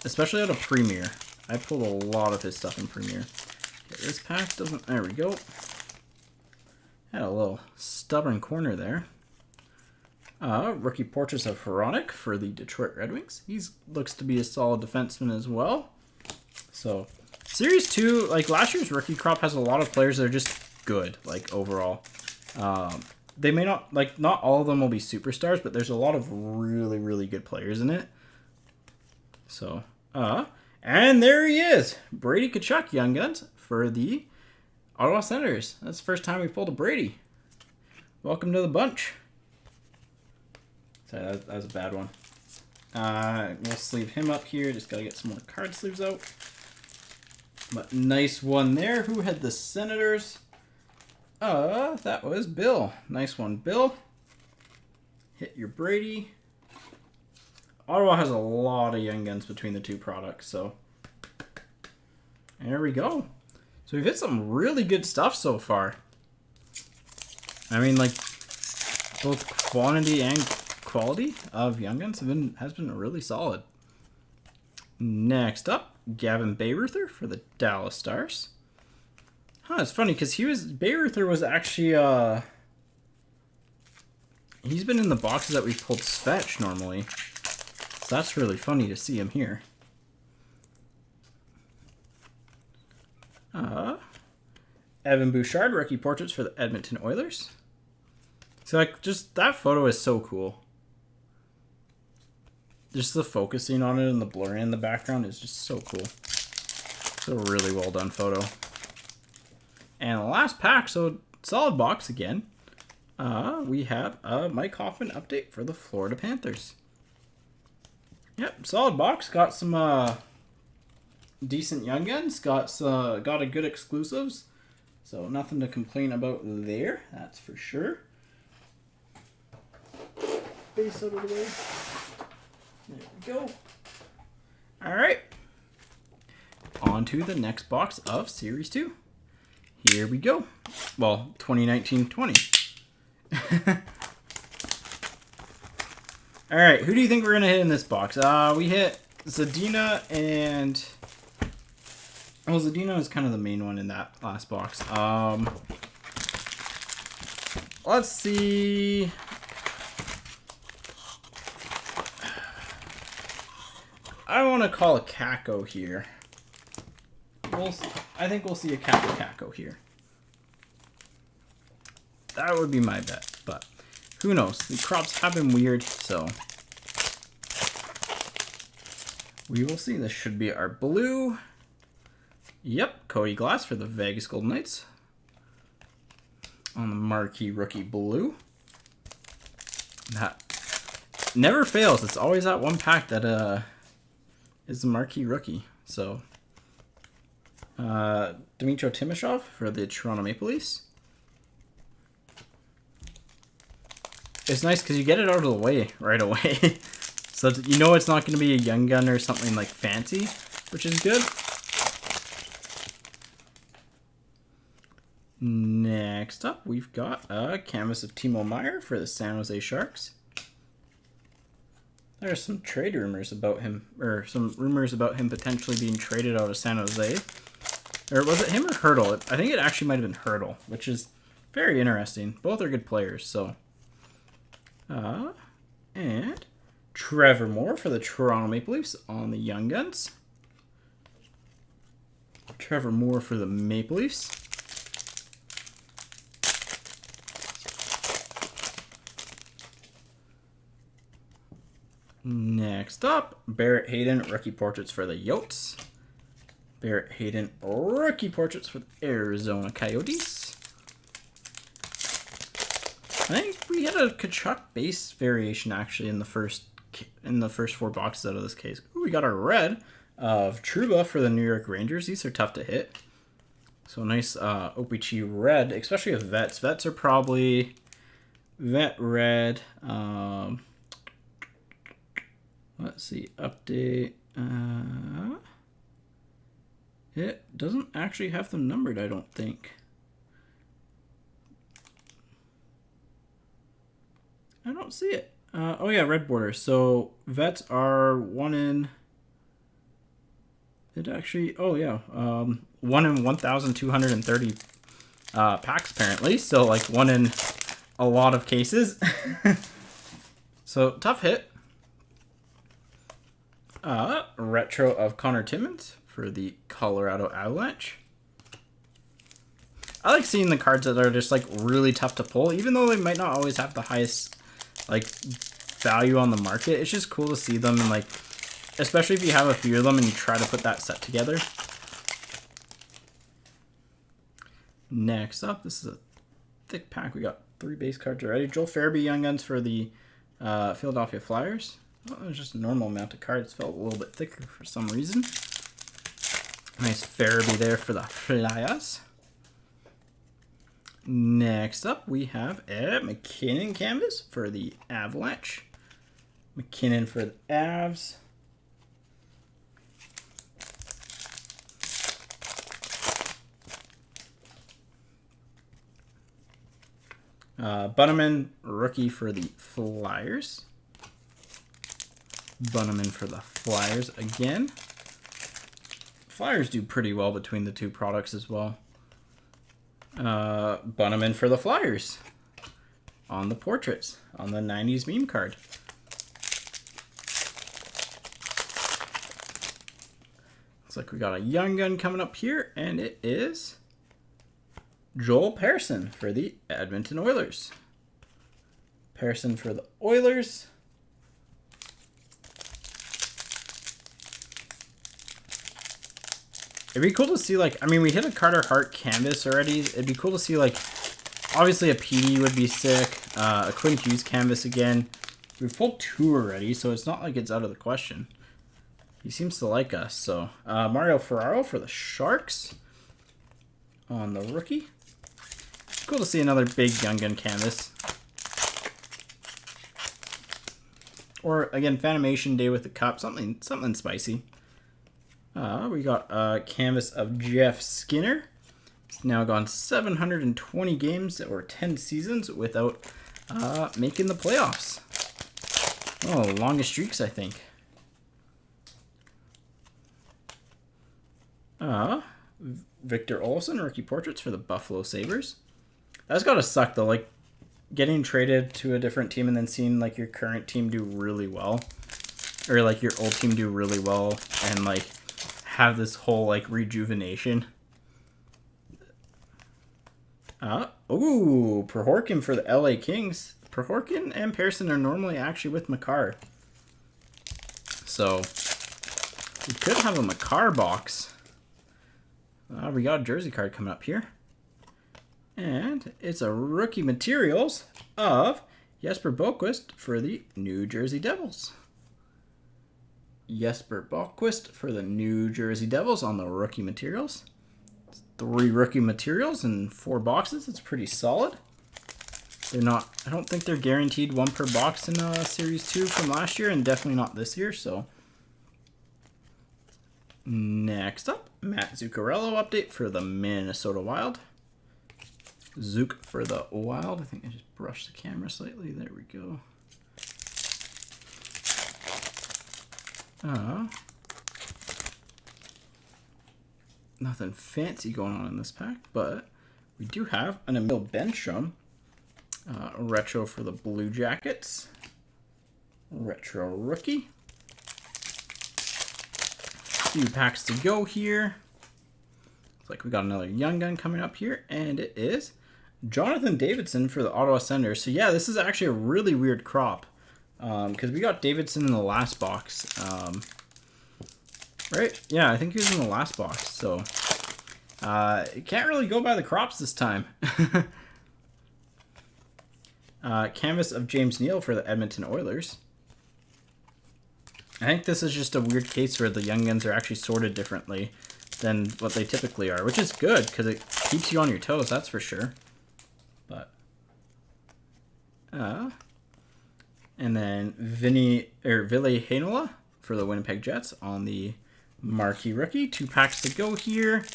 S1: Especially out of Premier. I pulled a lot of his stuff in Premier. Okay, this pack doesn't... There we go. Had a little stubborn corner there. Rookie portraits of Hronik for the Detroit Red Wings. He looks to be a solid defenseman as well. So, Series 2, like last year's rookie crop has a lot of players that are just good, like overall. They may not, like, not all of them will be superstars, but there's a lot of really, really good players in it. So, and there he is. Brady Tkachuk, Young Guns for the Ottawa Senators. That's the first time we pulled a Brady. Welcome to the bunch. Sorry, that was a bad one. We'll sleeve him up here. Just got to get some more card sleeves out. But nice one there. Who had the Senators? That was Bill. Nice one, Bill. Hit your Brady. Ottawa has a lot of Young Guns between the two products, so there we go. So we've hit some really good stuff so far. I mean, like, both quantity and quality of Young Guns has been really solid. Next up, Gavin Bayreuther for the Dallas Stars. It's funny because Bayreuther was actually he's been in the boxes that we pulled Svetch normally. So that's really funny to see him here. Evan Bouchard, rookie portraits for the Edmonton Oilers. So, like, just that photo is so cool. Just the focusing on it and the blurring in the background is just so cool. It's a really well done photo. And the last pack, so solid box again. We have a Mike Hoffman update for the Florida Panthers. Yep, solid box. Got some decent Young Guns. Got a good exclusives. So nothing to complain about there. That's for sure. Base out of the way. There we go. All right. On to the next box of Series 2. Here we go. Well, 2019-20. All right, who do you think we're going to hit in this box? We hit Zadina and... Well, Zadina is kind of the main one in that last box. Let's see... I want to call a Kako here. I think we'll see a Kako here. That would be my bet, but who knows? The crops have been weird, so we will see. This should be our blue Yep, Cody Glass for the Vegas Golden Knights. On the marquee rookie blue. That never fails. It's always that one pack that is the marquee rookie. So Dmytro Timashov for the Toronto Maple Leafs. It's nice because you get it out of the way right away. So you know it's not going to be a young gun or something like fancy, which is good. Next up, we've got a canvas of Timo Meier for the San Jose Sharks. There's some trade rumors about him, or some rumors about him potentially being traded out of San Jose. Or was it him or Hurdle? I think it actually might have been Hurdle, which is very interesting. Both are good players, so. And Trevor Moore for the Toronto Maple Leafs on the Young Guns. Trevor Moore for the Maple Leafs. Next up, Barrett Hayden, rookie portraits for the Yotes. Barrett Hayden, rookie portraits for the Arizona Coyotes. I think we had a Kachuk base variation actually in the first 4 boxes out of this case. Ooh, we got our red of Trouba for the New York Rangers. These are tough to hit. So nice OPG red, especially with vets. Vets are probably vet red. Let's see, update. It doesn't actually have them numbered, I don't think. I don't see it. Oh yeah, red border. So vets are 1 in. It actually. Oh yeah, 1 in 1,230 packs apparently. So like 1 in a lot of cases. So tough hit. Retro of Connor Timmins for the Colorado Avalanche. I like seeing the cards that are just like really tough to pull, even though they might not always have the highest like value on the market. It's just cool to see them, and like especially if you have a few of them and you try to put that set together. Next up, this is a thick pack. We got 3 base cards already. Joel Farabee Young Guns for the Philadelphia Flyers. Oh, it was just a normal amount of cards. Felt a little bit thicker for some reason. Nice Farabee there for the Flyers. Next up, we have a McKinnon canvas for the Avalanche. McKinnon for the Avs. Bunnaman, rookie for the Flyers. Bunnaman for the Flyers again. Flyers do pretty well between the 2 products as well. Bunnaman for the Flyers on the portraits on the 90s meme card. Looks like we got a young gun coming up here, and it is Joel Persson for the Edmonton Oilers. Persson for the Oilers. It'd be cool to see, like, I mean, we hit a Carter Hart canvas already. It'd be cool to see, like, obviously a PD would be sick. A Quinn Hughes canvas again. We've pulled 2 already, so it's not like it's out of the question. He seems to like us. So, Mario Ferraro for the Sharks on the rookie. Cool to see another big Young Gun canvas. Or, again, Fanimation Day with the Cup. Something spicy. We got a canvas of Jeff Skinner. He's now gone 720 games or 10 seasons without making the playoffs. Oh, longest streaks, I think. Victor Olsen, rookie portraits for the Buffalo Sabres. That's gotta suck though, like getting traded to a different team and then seeing like your current team do really well, or like your old team do really well, and like have this whole like rejuvenation. Prohorkin for the LA Kings. Prohorkin and Persson are normally actually with Makar, so we could have a Makar box. We got a jersey card coming up here. And it's a rookie materials of Jesper Boquist for the New Jersey Devils. Jesper Boquist for the New Jersey Devils on the rookie materials. 3 rookie materials in 4 boxes. It's pretty solid. They're not, I don't think they're guaranteed 1 per box in Series 2 from last year, and definitely not this year, so. Next up, Matt Zuccarello update for the Minnesota Wild. Zook for the Wild. I think I just brushed the camera slightly. There we go. Nothing fancy going on in this pack, but we do have an Emil Benstrom retro for the Blue Jackets. Retro rookie. Few packs to go here. Looks like we got another young gun coming up here, and it is Jonathan Davidson for the Ottawa Senators. So yeah, this is actually a really weird crop because we got Davidson in the last box. Right? Yeah, I think he was in the last box. So it can't really go by the crops this time. Canvas of James Neal for the Edmonton Oilers. I think this is just a weird case where the young guns are actually sorted differently than what they typically are, which is good because it keeps you on your toes, that's for sure. But and then Ville Heinola for the Winnipeg Jets on the marquee rookie. 2 packs to go here.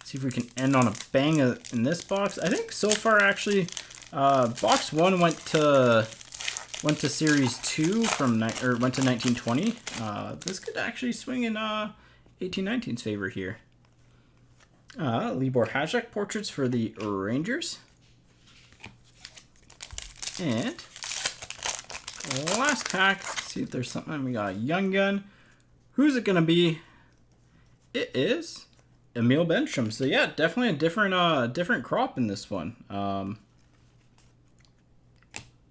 S1: See if we can end on a bang in this box. I think so far actually, box 1 went to Series 2 from went to 1920. This could actually swing in 1819's favor here. Libor Hajek portraits for the Rangers. And last pack, let's see if there's something. We got a young gun. Who's it gonna be? It is Emil Benstrom. So yeah, definitely a different crop in this one.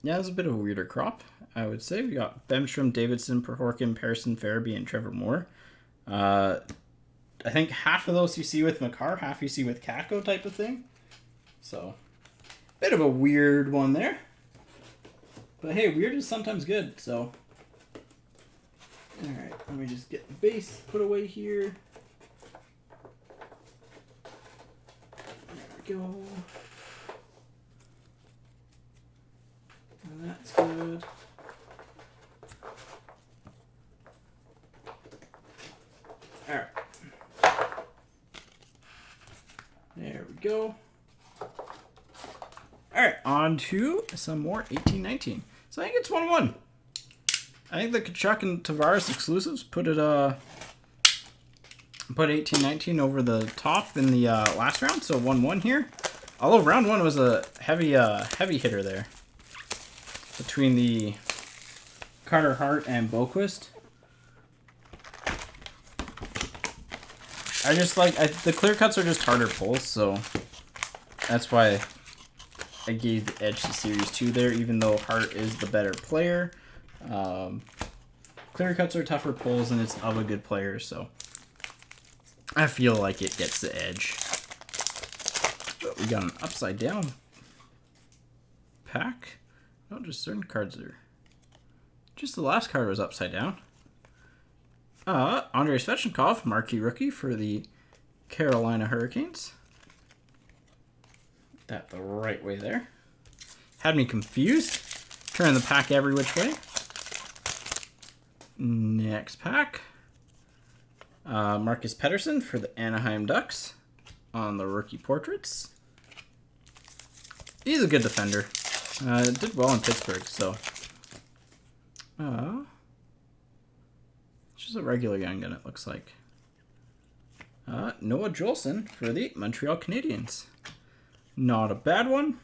S1: Yeah, it's a bit of a weirder crop, I would say. We got Benstrom, Davidson, Perhorkin, Pearson, Farabee, and Trevor Moore. I think half of those you see with Makar, half you see with Kako type of thing. So, bit of a weird one there. But hey, weird is sometimes good, so. Alright, let me just get the base put away here. There we go. And that's good. Alright. There we go. Alright, on to some more 1819. So I think it's 1-1. I think the Kachuk and Tavares exclusives put 1819 over the top in the last round, so 1-1 here. Although round 1 was a heavy hitter there between the Carter Hart and Boquist. I just like the clear cuts are just harder pulls, so that's why I gave the edge to Series 2 there, even though Hart is the better player. Clear cuts are tougher pulls, and it's of a good player, so I feel like it gets the edge. But we got an upside down pack. Not just certain cards are. Just the last card was upside down. Andrei Svechnikov, marquee rookie for the Carolina Hurricanes. That the right way there. Had me confused. Turning the pack every which way. Next pack. Marcus Pettersson for the Anaheim Ducks on the rookie portraits. He's a good defender. Did well in Pittsburgh, so. Just a regular young gun, it looks like. Noah Jolson for the Montreal Canadiens. Not a bad one.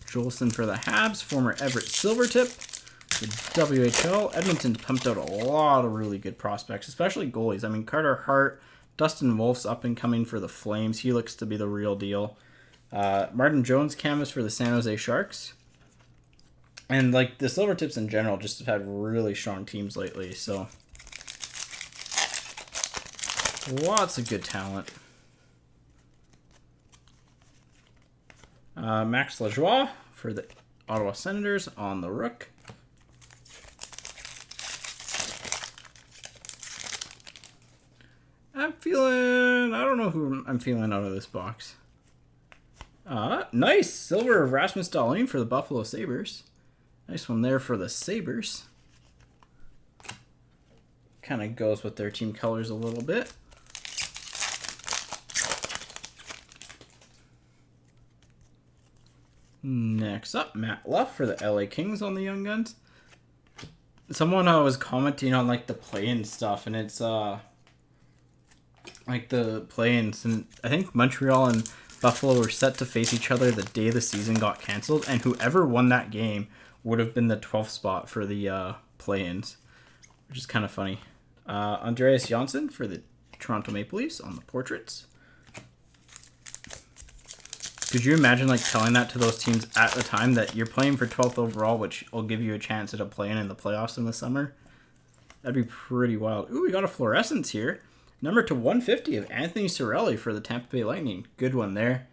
S1: Jolson for the Habs, former Everett Silvertip. The WHL. Edmonton's pumped out a lot of really good prospects, especially goalies. I mean, Carter Hart, Dustin Wolf's up and coming for the Flames. He looks to be the real deal. Martin Jones canvas for the San Jose Sharks. And like the Silvertips in general just have had really strong teams lately, so lots of good talent. Max Lajoie for the Ottawa Senators on the Rook. I don't know who I'm feeling out of this box. Nice! Silver of Rasmus Dahlin for the Buffalo Sabres. Nice one there for the Sabres. Kind of goes with their team colors a little bit. Next up, Matt Luff for the LA Kings on the Young Guns. Someone was commenting on like the play-in stuff, and it's like the play-ins, and I think Montreal and Buffalo were set to face each other the day the season got canceled, and whoever won that game would have been the 12th spot for the play-ins, which is kind of funny. Andreas Janssen for the Toronto Maple Leafs on the portraits. Could you imagine like telling that to those teams at the time that you're playing for 12th overall, which will give you a chance at a play-in in the playoffs in the summer? That'd be pretty wild. Ooh, we got a fluorescence here. Number to 150 of Anthony Cirelli for the Tampa Bay Lightning. Good one there.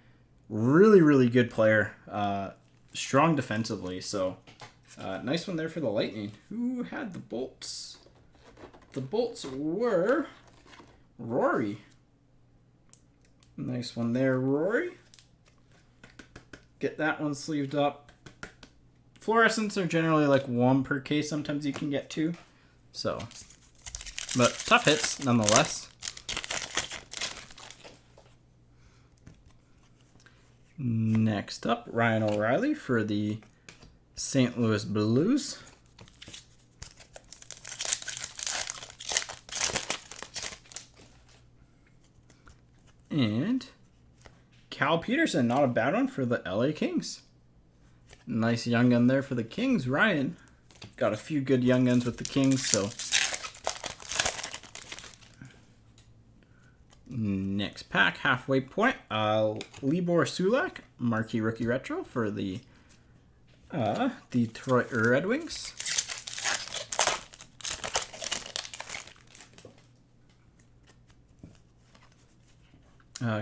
S1: Really, really good player. Strong defensively, so nice one there for the Lightning. Who had the Bolts? The Bolts were Rory. Nice one there, Rory. Get that one sleeved up. Fluorescents are generally like one per case. Sometimes you can get two. So, but tough hits nonetheless. Next up, Ryan O'Reilly for the St. Louis Blues. And Cal Peterson, not a bad one for the LA Kings. Nice young gun there for the Kings. Ryan got a few good young guns with the Kings, so. Next pack, halfway point. Libor Sulak, marquee rookie retro for the Detroit Red Wings.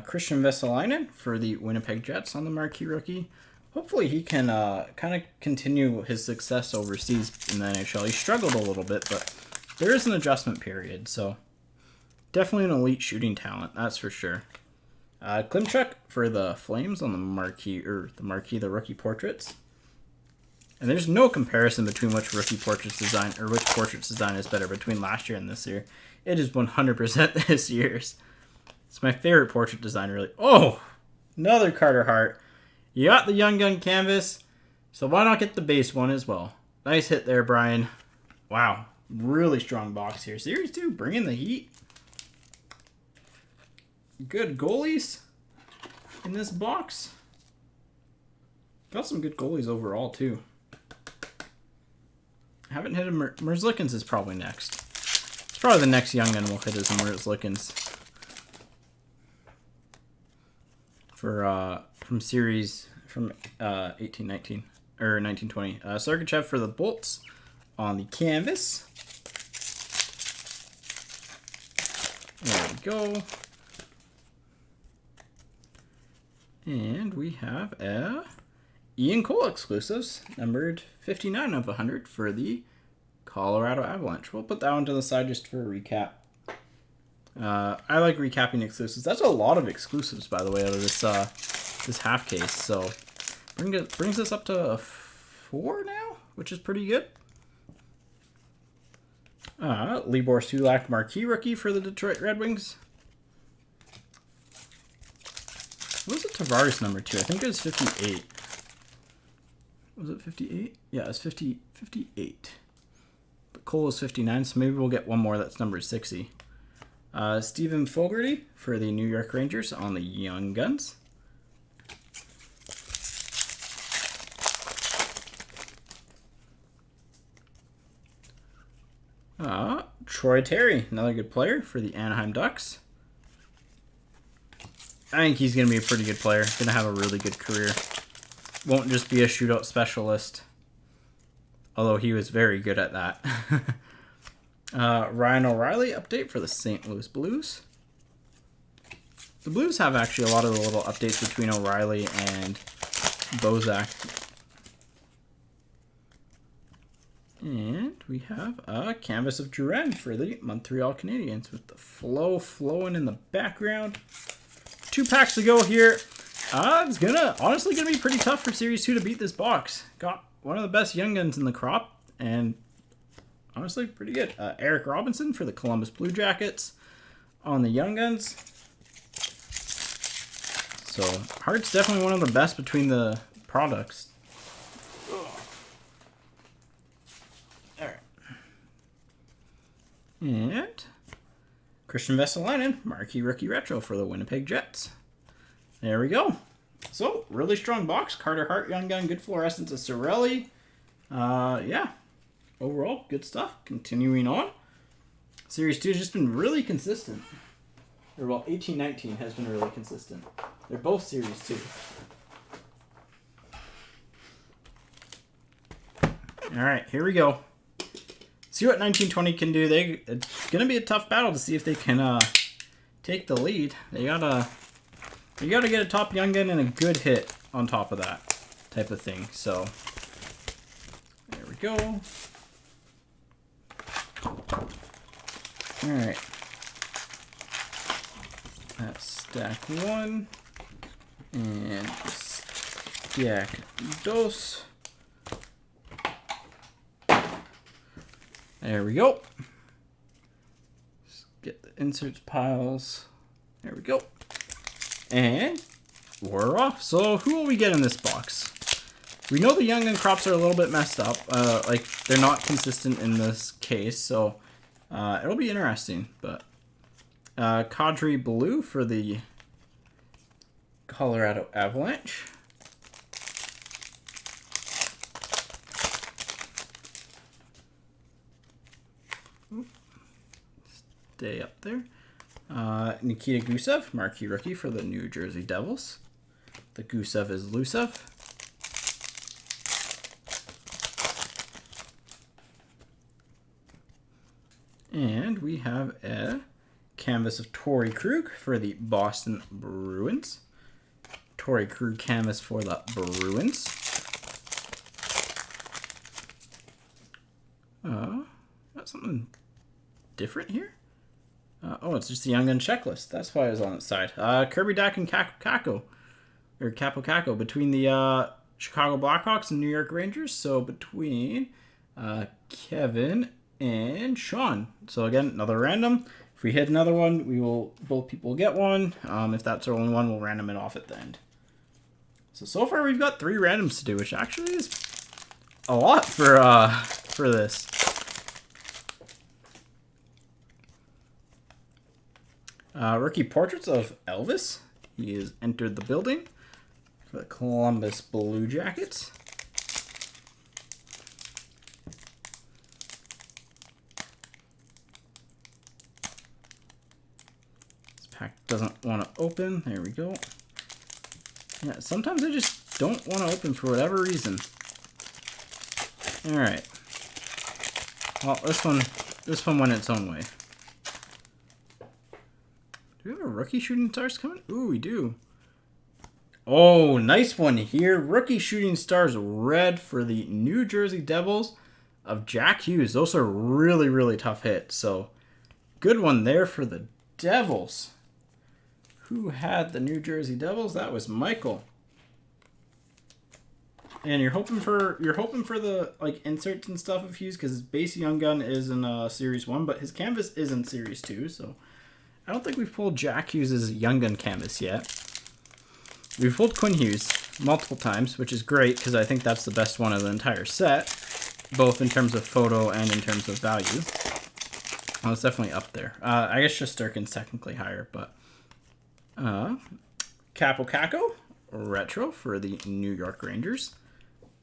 S1: Christian Vesalainen for the Winnipeg Jets on the marquee rookie. Hopefully he can kind of continue his success overseas in the NHL. He struggled a little bit, but there is an adjustment period, so definitely an elite shooting talent, that's for sure. Klimchuk for the Flames on the marquee, the rookie portraits. And there's no comparison between which rookie portraits design or which portraits design is better between last year and this year. It is 100% this year's. It's my favorite portrait design, really. Oh, another Carter Hart. You got the Young Gun canvas, so why not get the base one as well? Nice hit there, Brian. Wow, really strong box here. Series 2, bringing the heat. Good goalies in this box. Got some good goalies overall, too. Haven't hit a Merzlikins is probably next. It's probably the next Young Gun we'll hit is Merzlikins. From series from 1819 or 1920. Sergachev for the Bolts on the canvas. There we go. And we have Ian Cole exclusives, numbered 59 of 100 for the Colorado Avalanche. We'll put that one to the side just for a recap. I like recapping exclusives. That's a lot of exclusives, by the way, out of this this half case. So brings us up to 4 now, which is pretty good. Libor Sulak marquee rookie for the Detroit Red Wings. What was the Tavares number 2? I think it was 58. Was it 58? Yeah, it's 58. But Cole is 59, so maybe we'll get one more that's number 60. Stephen Fogarty for the New York Rangers on the Young Guns. Troy Terry, another good player for the Anaheim Ducks. I think he's going to be a pretty good player. Going to have a really good career. Won't just be a shootout specialist. Although he was very good at that. Ryan O'Reilly update for the St. Louis Blues. The Blues have actually a lot of the little updates between O'Reilly and Bozak. And we have a canvas of Duran for the Montreal Canadiens with the flow flowing in the background. 2 packs to go here. It's honestly gonna be pretty tough for Series 2 to beat this box. Got one of the best young guns in the crop, and honestly pretty good. Eric Robinson for the Columbus Blue Jackets on the young guns. So Hart's definitely one of the best between the products. Alright. And Christian Vesalainen, Marquee Rookie Retro for the Winnipeg Jets. There we go. So, really strong box. Carter Hart, Young Gun, good fluorescence of Cirelli. Yeah. Overall, good stuff. Continuing on. Series 2 has just been really consistent. Or, well, 18-19 has been really consistent. They're both Series 2. Alright, here we go. See what 1920 can do. It's going to be a tough battle to see if they can take the lead. You gotta get a top young gun and a good hit on top of that type of thing. So, there we go. Alright. That's stack 1. And stack 2. There we go. Let's get the inserts piles. There we go. And we're off. So who will we get in this box? We know the young gun crops are a little bit messed up. Like, they're not consistent in this case. So it'll be interesting. But Kadri Blue for the Colorado Avalanche. Stay up there. Nikita Gusev, Marquee Rookie for the New Jersey Devils. The Gusev is Lusev. And we have a canvas of Torrey Krug for the Boston Bruins. Torrey Krug canvas for the Bruins. Got something different here? Oh, it's just the Young Gun checklist. That's why it was on its side. Kirby Dack and Capo Caco between the Chicago Blackhawks and New York Rangers. So between Kevin and Sean. So again, another random. If we hit another one, both people will get one. If that's our only one, we'll random it off at the end. So far we've got 3 randoms to do, which actually is a lot for this. Rookie portraits of Elvis. He has entered the building for the Columbus Blue Jackets. This pack doesn't want to open. There we go. Yeah, sometimes I just don't want to open for whatever reason. All right. Well, this one went its own way. Do we have a rookie shooting stars coming? Ooh, we do. Oh, nice one here. Rookie shooting stars red for the New Jersey Devils of Jack Hughes. Those are really, really tough hits. So, good one there for the Devils. Who had the New Jersey Devils? That was Michael. And you're hoping for the like inserts and stuff of Hughes because his base Young Gun is in Series 1, but his canvas is in Series 2, so I don't think we've pulled Jack Hughes' Young Gun canvas yet. We've pulled Quinn Hughes multiple times, which is great because I think that's the best one of the entire set, both in terms of photo and in terms of value. Well, it's definitely up there. I guess Shesterkin's technically higher, but Capo Caco retro for the New York Rangers.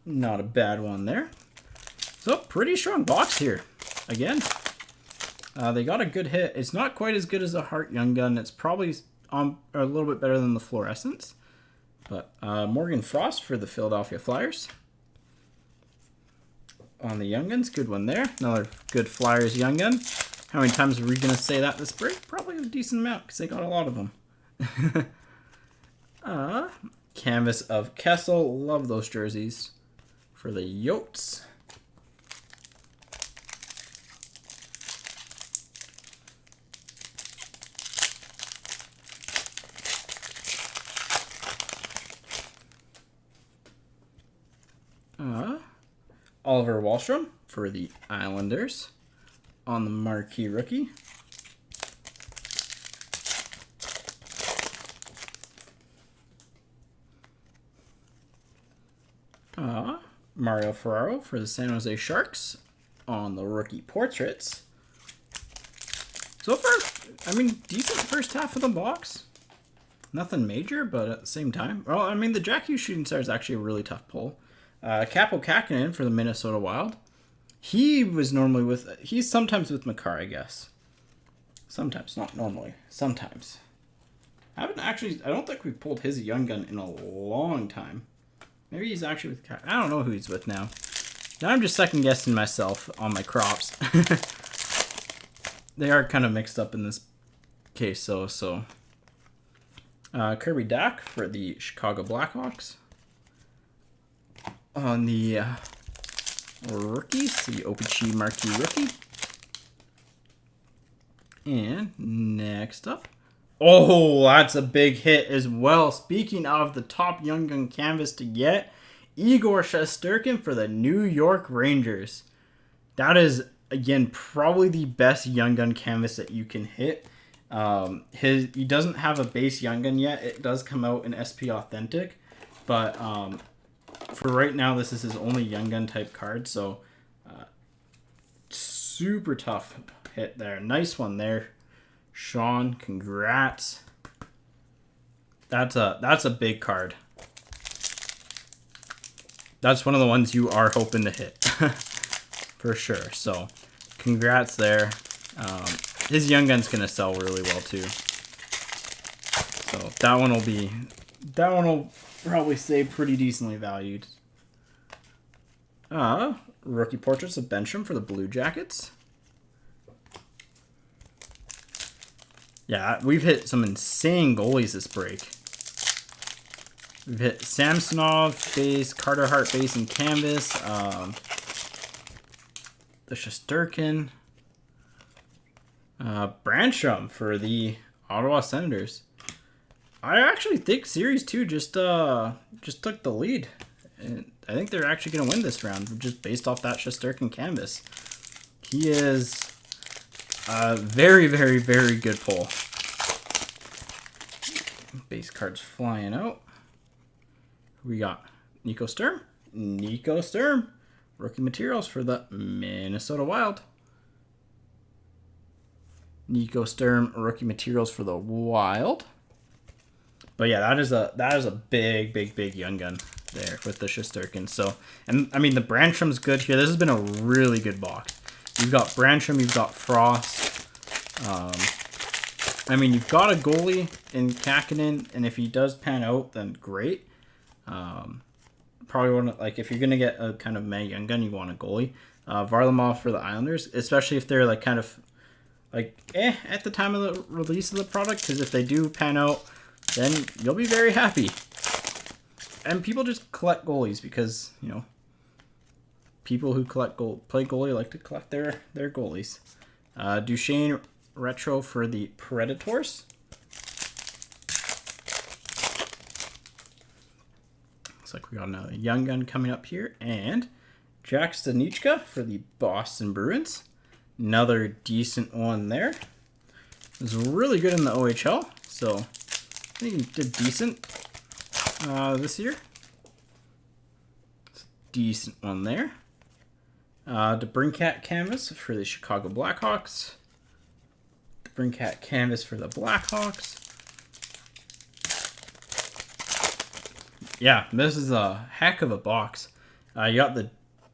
S1: Not a bad one there. So, pretty strong box here. Again, they got a good hit. It's not quite as good as a Hart Young Gun. It's probably a little bit better than the fluorescence. But Morgan Frost for the Philadelphia Flyers. On the Young Guns, good one there. Another good Flyers Young Gun. How many times are we going to say that this break? Probably a decent amount because they got a lot of them. canvas of Kessel. Love those jerseys for the Yotes. Oliver Wahlstrom for the Islanders on the marquee rookie. Mario Ferraro for the San Jose Sharks on the rookie portraits. So far, I mean, decent first half of the box. Nothing major, but at the same time. Well, I mean, the Jack Hughes Shooting Star is actually a really tough pull. Capo Kakinen for the Minnesota Wild. He was normally with... He's sometimes with Makar, I guess. Sometimes, not normally. Sometimes. I don't think we've pulled his Young Gun in a long time. Maybe he's actually with... I don't know who he's with now. Now I'm just second guessing myself on my crops. They are kind of mixed up in this case, though. So, Kirby Dach for the Chicago Blackhawks. On the rookies, the OPG marquee rookie. And next up. Oh, that's a big hit as well. Speaking of the top Young Gun canvas to get, Igor Shesterkin for the New York Rangers. That is, again, probably the best Young Gun canvas that you can hit. He doesn't have a base Young Gun yet. It does come out in SP Authentic, but for right now, this is his only Young Gun type card. So super tough hit there. Nice one there, Sean. Congrats. That's a big card. That's one of the ones you are hoping to hit for sure. So congrats there. His Young Gun's gonna sell really well too. So that one will probably stay pretty decently valued. Rookie portraits of Bencham for the Blue Jackets. Yeah, we've hit some insane goalies this break. We've hit Samsonov base, Carter Hart base and canvas, the Shesterkin, Brancham for the Ottawa Senators. I actually think Series 2 just took the lead. And I think they're actually going to win this round just based off that Shesterkin canvas. He is a very, very, very good pull. Base cards flying out. We got Nico Sturm. Nico Sturm. Rookie materials for the Minnesota Wild. Nico Sturm rookie materials for the Wild. But yeah, that is a big, big, big Young Gun there with the Shesterkin. So, and I mean the Brancham's good here. This has been a really good box. You've got Brancham, you've got Frost. I mean, you've got a goalie in Kakinen, and if he does pan out, then great. Probably want to, like, if you're gonna get a kind of meh Young Gun, you want a goalie. Varlamov for the Islanders, especially if they're like kind of like at the time of the release of the product, because if they do pan out, then you'll be very happy. And people just collect goalies because, you know, people who play goalie like to collect their goalies. Duchesne retro for the Predators. Looks like we got another Young Gun coming up here. And Jack Stanichka for the Boston Bruins. Another decent one there. It was really good in the OHL, so I think he did decent this year. Decent one there. DeBrincat canvas for the Chicago Blackhawks. DeBrincat canvas for the Blackhawks. Yeah, this is a heck of a box. You got the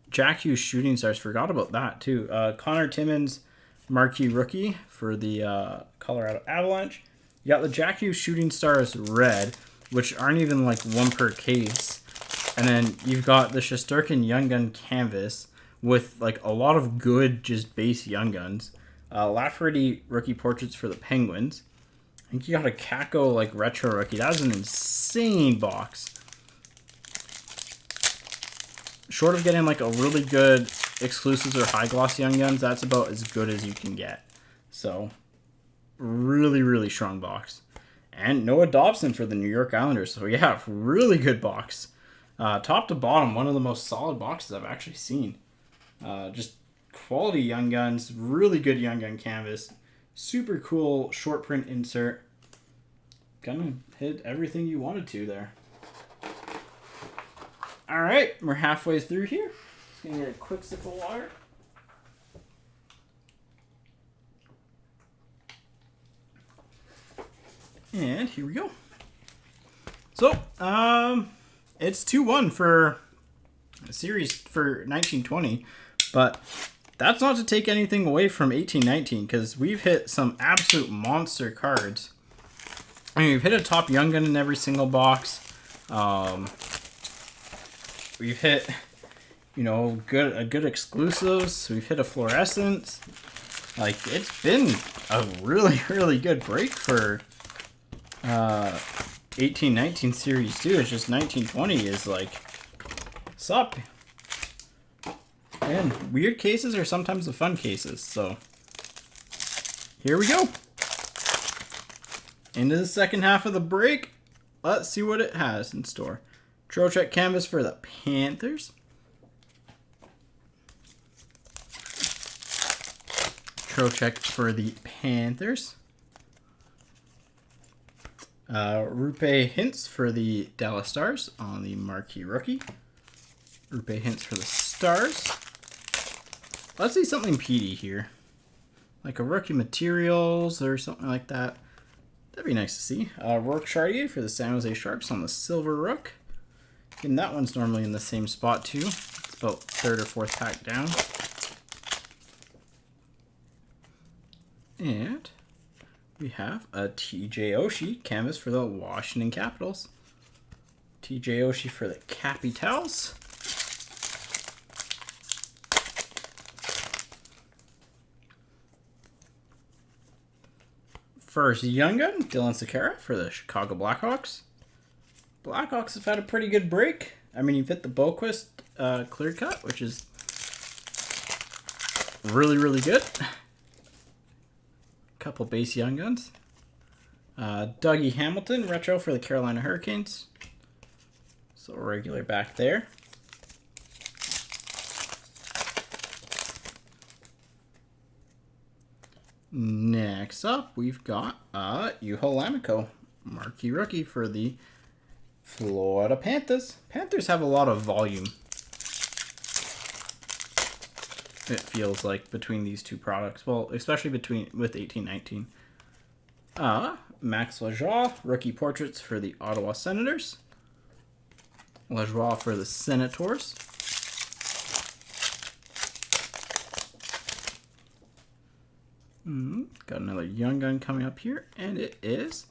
S1: Jack Hughes Shooting Stars. Forgot about that too. Connor Timmins marquee rookie for the Colorado Avalanche. You got the Jack Hughes Shooting Stars red, which aren't even like one per case. And then you've got the Shesterkin Young Gun canvas with like a lot of good just base Young Guns. Lafferty rookie portraits for the Penguins. I think you got a Kako like retro rookie. That was an insane box. Short of getting like a really good exclusives or high gloss Young Guns, that's about as good as you can get. So, really, really strong box. And Noah Dobson for the New York Islanders. So yeah, really good box. Top to bottom, one of the most solid boxes I've actually seen. Just quality Young Guns, really good Young Gun canvas. Super cool short print insert. Kind of hit everything you wanted to there. All right, we're halfway through here. Just gonna get a quick sip of water. And here we go. So, it's 2-1 for a series for 1920, but that's not to take anything away from 1819 because we've hit some absolute monster cards. I mean, we've hit a top Young Gun in every single box. We've hit, you know, good exclusives. We've hit a fluorescence. Like, it's been a really, really good break for 1819 series too. It's just 1920 is like, sup. And weird cases are sometimes the fun cases. So here we go. Into the second half of the break. Let's see what it has in store. Trocheck canvas for the Panthers. Trocheck for the Panthers. Rupe Hints for the Dallas Stars on the marquee rookie. Rupe Hints for the Stars. Let's see something peaty here. Like a rookie materials or something like that. That'd be nice to see. Rourke Chartier for the San Jose Sharks on the Silver Rook. And that one's normally in the same spot too. It's about third or fourth pack down. And we have a TJ Oshie canvas for the Washington Capitals. TJ Oshie for the Capitals. First Young Gun, Dylan Sakara for the Chicago Blackhawks. Blackhawks have had a pretty good break. I mean, you've hit the Boquist clear cut, which is really, really good. Couple base Young Guns. Dougie Hamilton, retro for the Carolina Hurricanes. So regular back there. Next up, we've got Juho Lammikko, marquee rookie for the Florida Panthers. Panthers have a lot of volume. It feels like between these two products. Well, especially with 1819. Max Lajoie, rookie portraits for the Ottawa Senators. Lajoie for the Senators. Got another Young Gun coming up here, and it is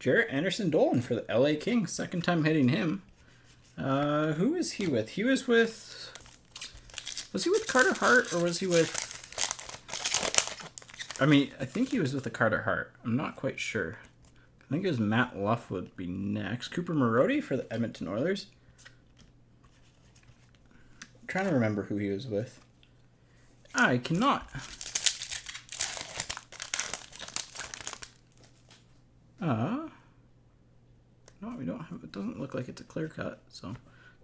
S1: Jarrett Anderson-Dolan for the LA Kings. Second time hitting him. Who is he with? He was with... Was he with Carter Hart, or was he with... I mean, I think he was with the Carter Hart. I'm not quite sure. I think it was Matt Luff would be next. Cooper Marody for the Edmonton Oilers. I'm trying to remember who he was with. I cannot. No, we don't have... It doesn't look like it's a clear cut, so...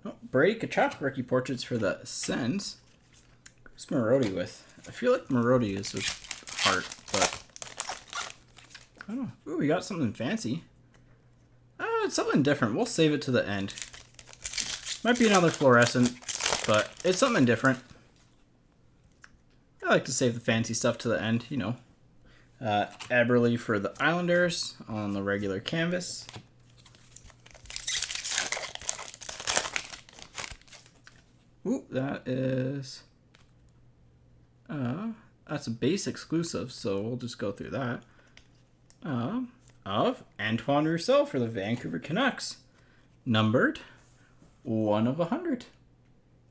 S1: No, Brady Tkachuk rookie portraits for the Sens. Who's Marody with? I feel like Marody is with Hart, but I don't know. Ooh, we got something fancy. It's something different. We'll save it to the end. Might be another fluorescent, but it's something different. I like to save the fancy stuff to the end, you know. Eberle for the Islanders on the regular canvas. Ooh, that is... that's a base exclusive, so we'll just go through that. Of Antoine Roussel for the Vancouver Canucks. Numbered 1 of 100.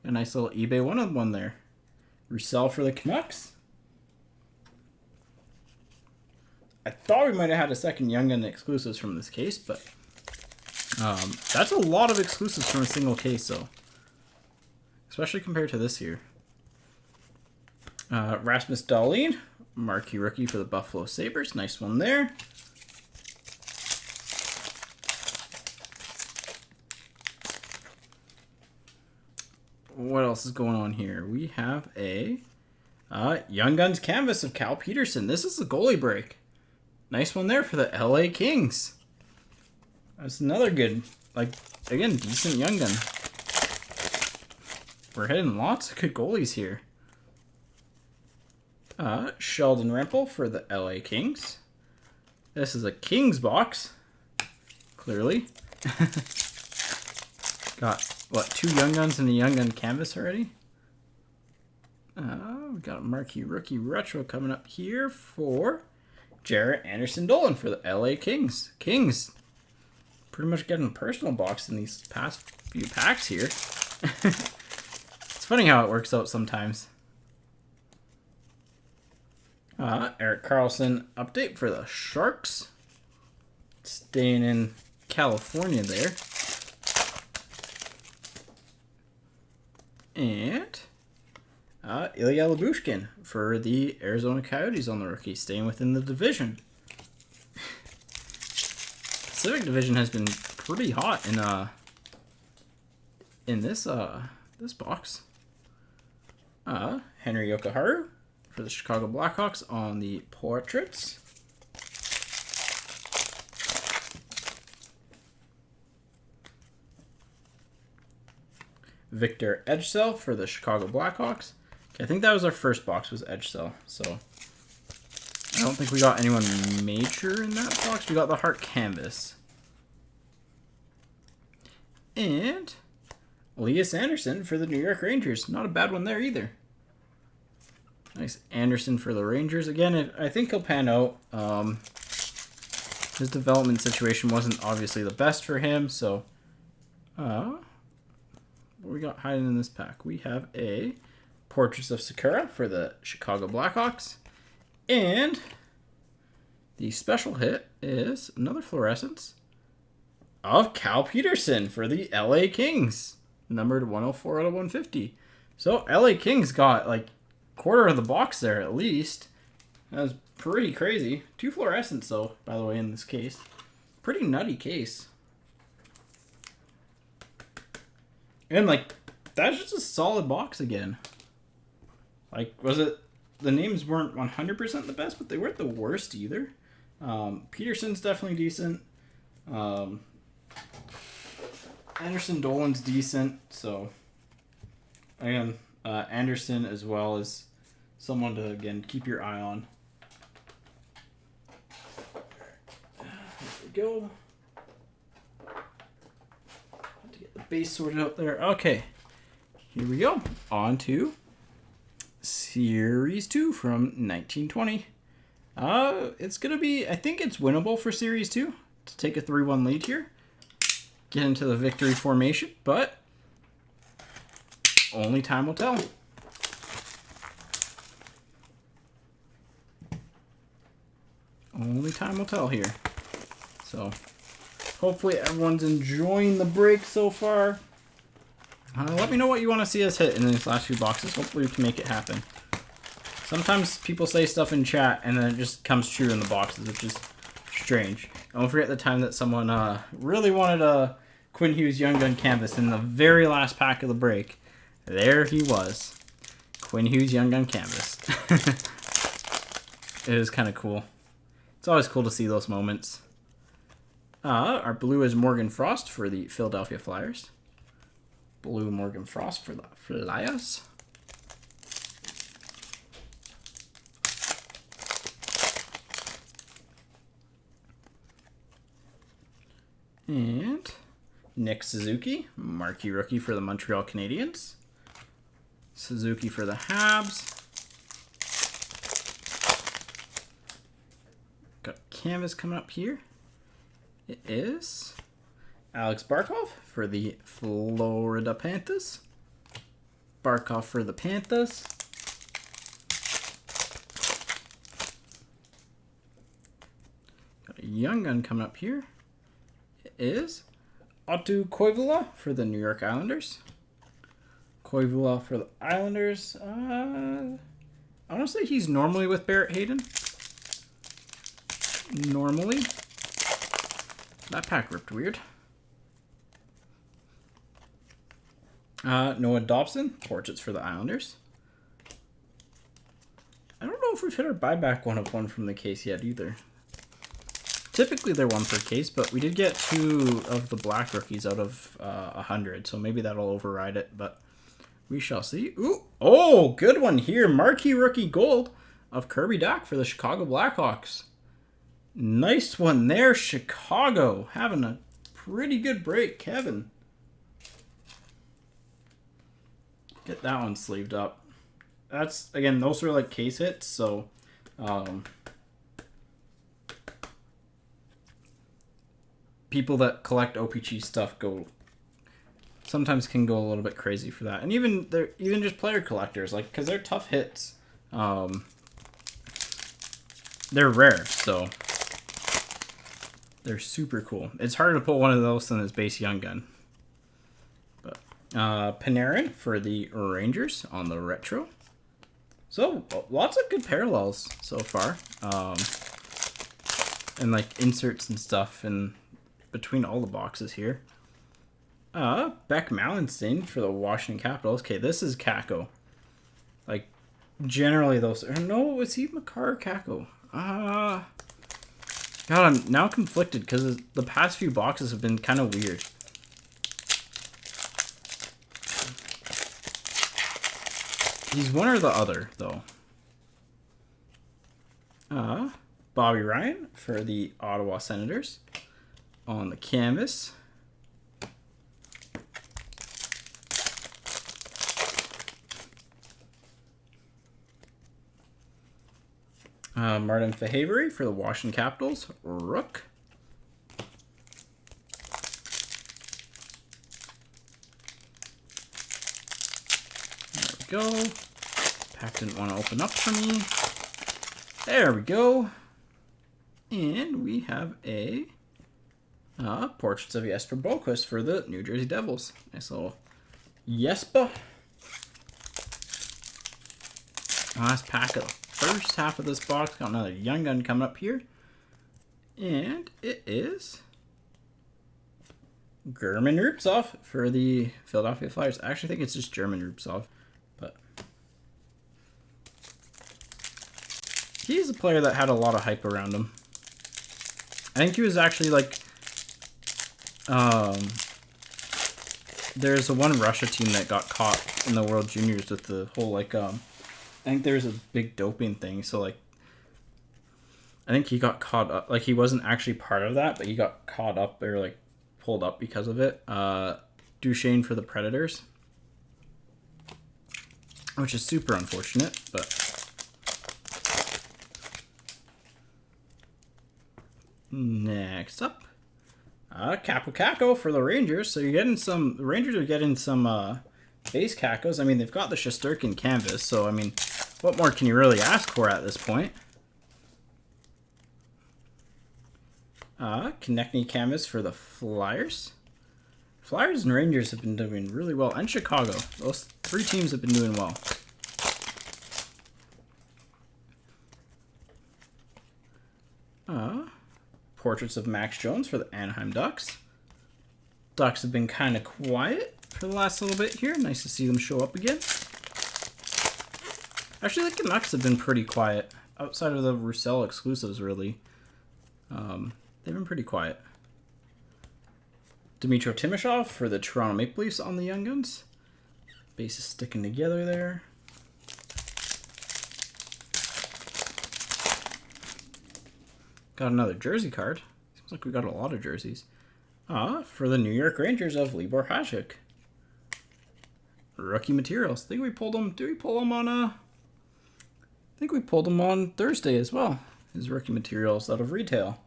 S1: A nice little eBay 1 of 1 there. Roussel for the Canucks. I thought we might have had a second Young Gun exclusives from this case, but that's a lot of exclusives from a single case, though. Especially compared to this here. Rasmus Dahlin, marquee rookie for the Buffalo Sabres. Nice one there. What else is going on here? We have a Young Guns canvas of Cal Peterson. This is the goalie break. Nice one there for the LA Kings. That's another good, like, again, decent Young Gun. We're hitting lots of good goalies here. Sheldon Rempel for the LA Kings. This is a Kings box, clearly. Got, what, 2 Young Guns and a Young Gun canvas already? We got a marquee rookie retro coming up here for Jarrett Anderson-Dolan for the LA Kings. Kings pretty much getting a personal box in these past few packs here. It's funny how it works out sometimes. Erik Karlsson update for the Sharks. Staying in California there. And Ilya Lyubushkin for the Arizona Coyotes on the rookie, staying within the division. Pacific Division has been pretty hot in this this box. Henry Yokoharu for the Chicago Blackhawks on the portraits. Victor Edgecell for the Chicago Blackhawks. Okay, I think that was our first box, was Edgecell. So I don't think we got anyone major in that box. We got the Hart Canvas. And Elias Anderson for the New York Rangers. Not a bad one there either. Nice Anderson for the Rangers. Again, I think he'll pan out. His development situation wasn't obviously the best for him, so what we got hiding in this pack? We have a Portraits of Sakura for the Chicago Blackhawks. And the special hit is another fluorescence of Cal Peterson for the LA Kings. Numbered 104 out of 150. So LA Kings got like quarter of the box there at least. That was pretty crazy. 2 fluorescents though, by the way, in this case. Pretty nutty case. And like, that's just a solid box again. Like, was it, the names weren't 100% the best, but they weren't the worst either. Peterson's definitely decent. Anderson-Dolan's decent, so again, Anderson as well as someone to, again, keep your eye on. There we go. To get the base sorted out there. Okay, here we go. On to Series 2 from 1920. It's going to be, I think it's winnable for Series 2 to take a 3-1 lead here. Get into the victory formation, but only time will tell. Only time will tell here. So, hopefully everyone's enjoying the break so far. Let me know what you want to see us hit in these last few boxes. Hopefully we can make it happen. Sometimes people say stuff in chat and then it just comes true in the boxes, which is strange. Don't forget the time that someone really wanted a Quinn Hughes Young Gun canvas in the very last pack of the break. There he was. Quinn Hughes Young Gun canvas. It is kind of cool. It's always cool to see those moments. Our blue is Morgan Frost for the Philadelphia Flyers. Blue Morgan Frost for the Flyers. And Nick Suzuki, marquee rookie for the Montreal Canadiens. Suzuki for the Habs. Got canvas coming up here. It is Alex Barkov for the Florida Panthers. Barkov for the Panthers. young gun coming up here is Otto Koivula for the New York Islanders. Koivula for the Islanders. Honestly, he's normally with Barrett Hayden. Normally. That pack ripped weird. Noah Dobson, portraits for the Islanders. I don't know if we've hit our buyback one of one from the case yet either. Typically they're one per case, but we did get 2 of the black rookies out of 100, so maybe that'll override it, but we shall see. Ooh, oh, good one here. Marquee rookie gold of Kirby Dach for the Chicago Blackhawks. Nice one there, Chicago. Having a pretty good break, Kevin. Get that one sleeved up. That's, again, those are like case hits, so people that collect OPG stuff sometimes can go a little bit crazy for that. And even just player collectors, like, because they're tough hits. They're rare, so they're super cool. It's harder to pull one of those than his base young gun. But Panarin for the Rangers on the retro. So lots of good parallels so far. And like inserts and stuff in between all the boxes here. Beck Mallenstein for the Washington Capitals. Okay, this is Kako. Like, generally those... No, was he Makar or Kako? God, I'm now conflicted because the past few boxes have been kind of weird. He's one or the other, though. Bobby Ryan for the Ottawa Senators on the canvas. Martin Fahavery for the Washington Capitals. Rook. There we go. Pack didn't want to open up for me. There we go. And we have a Portraits of Jesper Boquist for the New Jersey Devils. Nice little Jesper. Last pack of the first half of this box. Got another young gun coming up here. And it is German Rubtsov for the Philadelphia Flyers. I actually think it's just German Rubtsov, but he's a player that had a lot of hype around him. I think he was actually like, there's a one Russia team that got caught in the World Juniors with the whole like, I think there's a big doping thing. So like, I think he got caught up, like he wasn't actually part of that, but he got caught up or like pulled up because of it. Duchesne for the Predators, which is super unfortunate, but next up, Capo Caco for the Rangers. So you're getting some, the Rangers are getting some base Cacos. I mean, they've got the Shesterkin canvas, so I mean, what more can you really ask for at this point? Konechny canvas for the Flyers. Flyers and Rangers have been doing really well, and Chicago. Those three teams have been doing well. Portraits of Max Jones for the Anaheim Ducks. Ducks have been kind of quiet for the last little bit here. Nice to see them show up again. Actually, the Canucks have been pretty quiet. Outside of the Roussel exclusives, really. They've been pretty quiet. Dmytro Timashov for the Toronto Maple Leafs on the Young Guns. Base is sticking together there. Got another jersey card. Seems like we got a lot of jerseys. For the New York Rangers of Libor Hasek. Rookie materials. I think we pulled them. Did we pull them on I think we pulled them on Thursday as well. His rookie materials out of retail.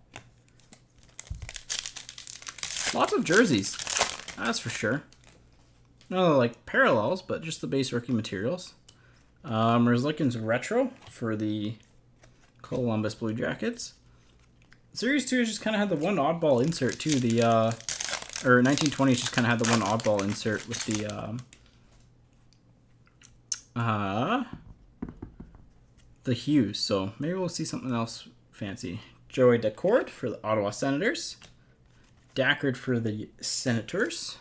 S1: Lots of jerseys. That's for sure. No like parallels, but just the base rookie materials. Merzlikins retro for the Columbus Blue Jackets. Series 2 just kind of had the one oddball insert too. The or 1920s just kind of had the one oddball insert with the hues. So maybe we'll see something else fancy. Joey Decord for the Ottawa Senators. Dackard for the Senators.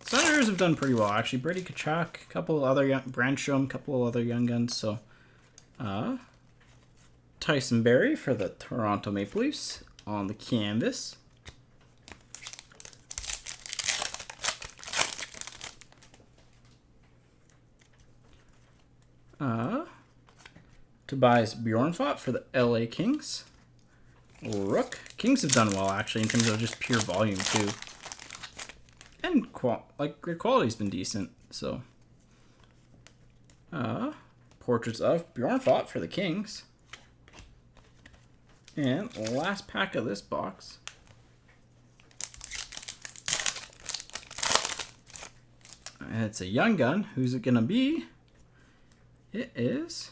S1: Senators have done pretty well actually. Brady Tkachuk, a couple of other young, Brandstrom, a couple of other young guns. So Tyson Barrie for the Toronto Maple Leafs on the canvas. Tobias Bjornfot for the LA Kings. Rook. Kings have done well actually in terms of just pure volume too. And their quality's been decent. So portraits of Bjornfot for the Kings. And last pack of this box. It's a young gun. Who's it gonna be? It is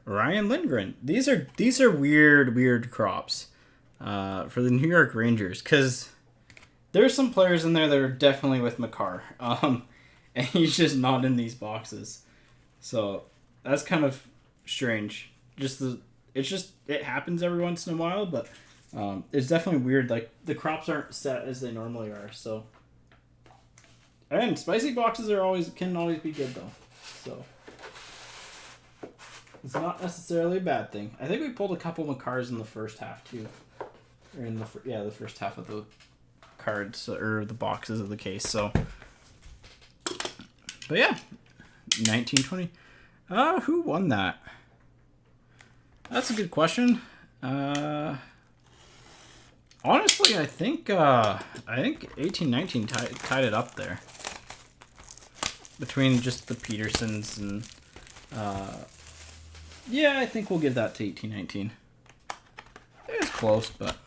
S1: Ryan Lindgren. These are weird crops for the New York Rangers, because there's some players in there that are definitely with Makar, and he's just not in these boxes. So that's kind of strange. It happens every once in a while, but it's definitely weird. Like the crops aren't set as they normally are. So and spicy boxes can always be good though. So. It's not necessarily a bad thing. I think we pulled a couple Makars in the first half too, or in the first half of the cards or the boxes of the case. So, but yeah, 1920. Who won that? That's a good question. Honestly, I think 1819 tied it up there between just the Petersons and. Yeah, I think we'll give that to 1819. It was close, but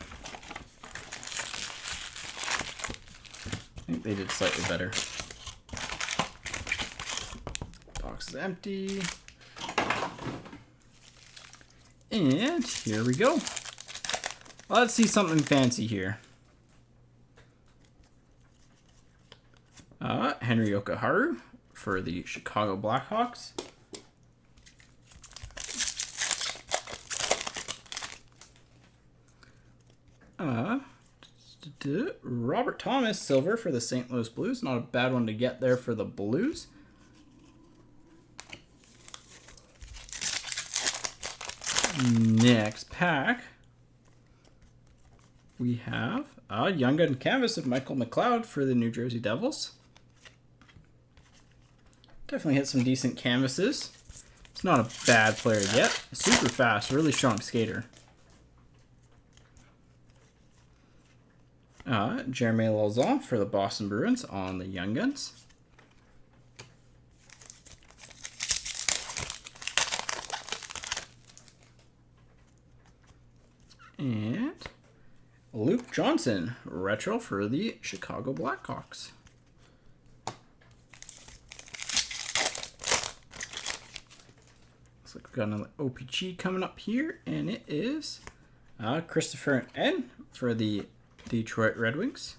S1: I think they did slightly better. Box is empty. And here we go. Let's see something fancy here. Henry Okaharu for the Chicago Blackhawks. Robert Thomas, silver for the St. Louis Blues. Not a bad one to get there for the Blues. Next pack, we have a Young Gun canvas of Michael McLeod for the New Jersey Devils. Definitely hit some decent canvases. It's not a bad player yet. Super fast, really strong skater. Jeremy Lauzon for the Boston Bruins on the Young Guns. And Luke Johnson, retro for the Chicago Blackhawks. Looks like we've got another OPG coming up here, and it is Christopher N for the Detroit Red Wings.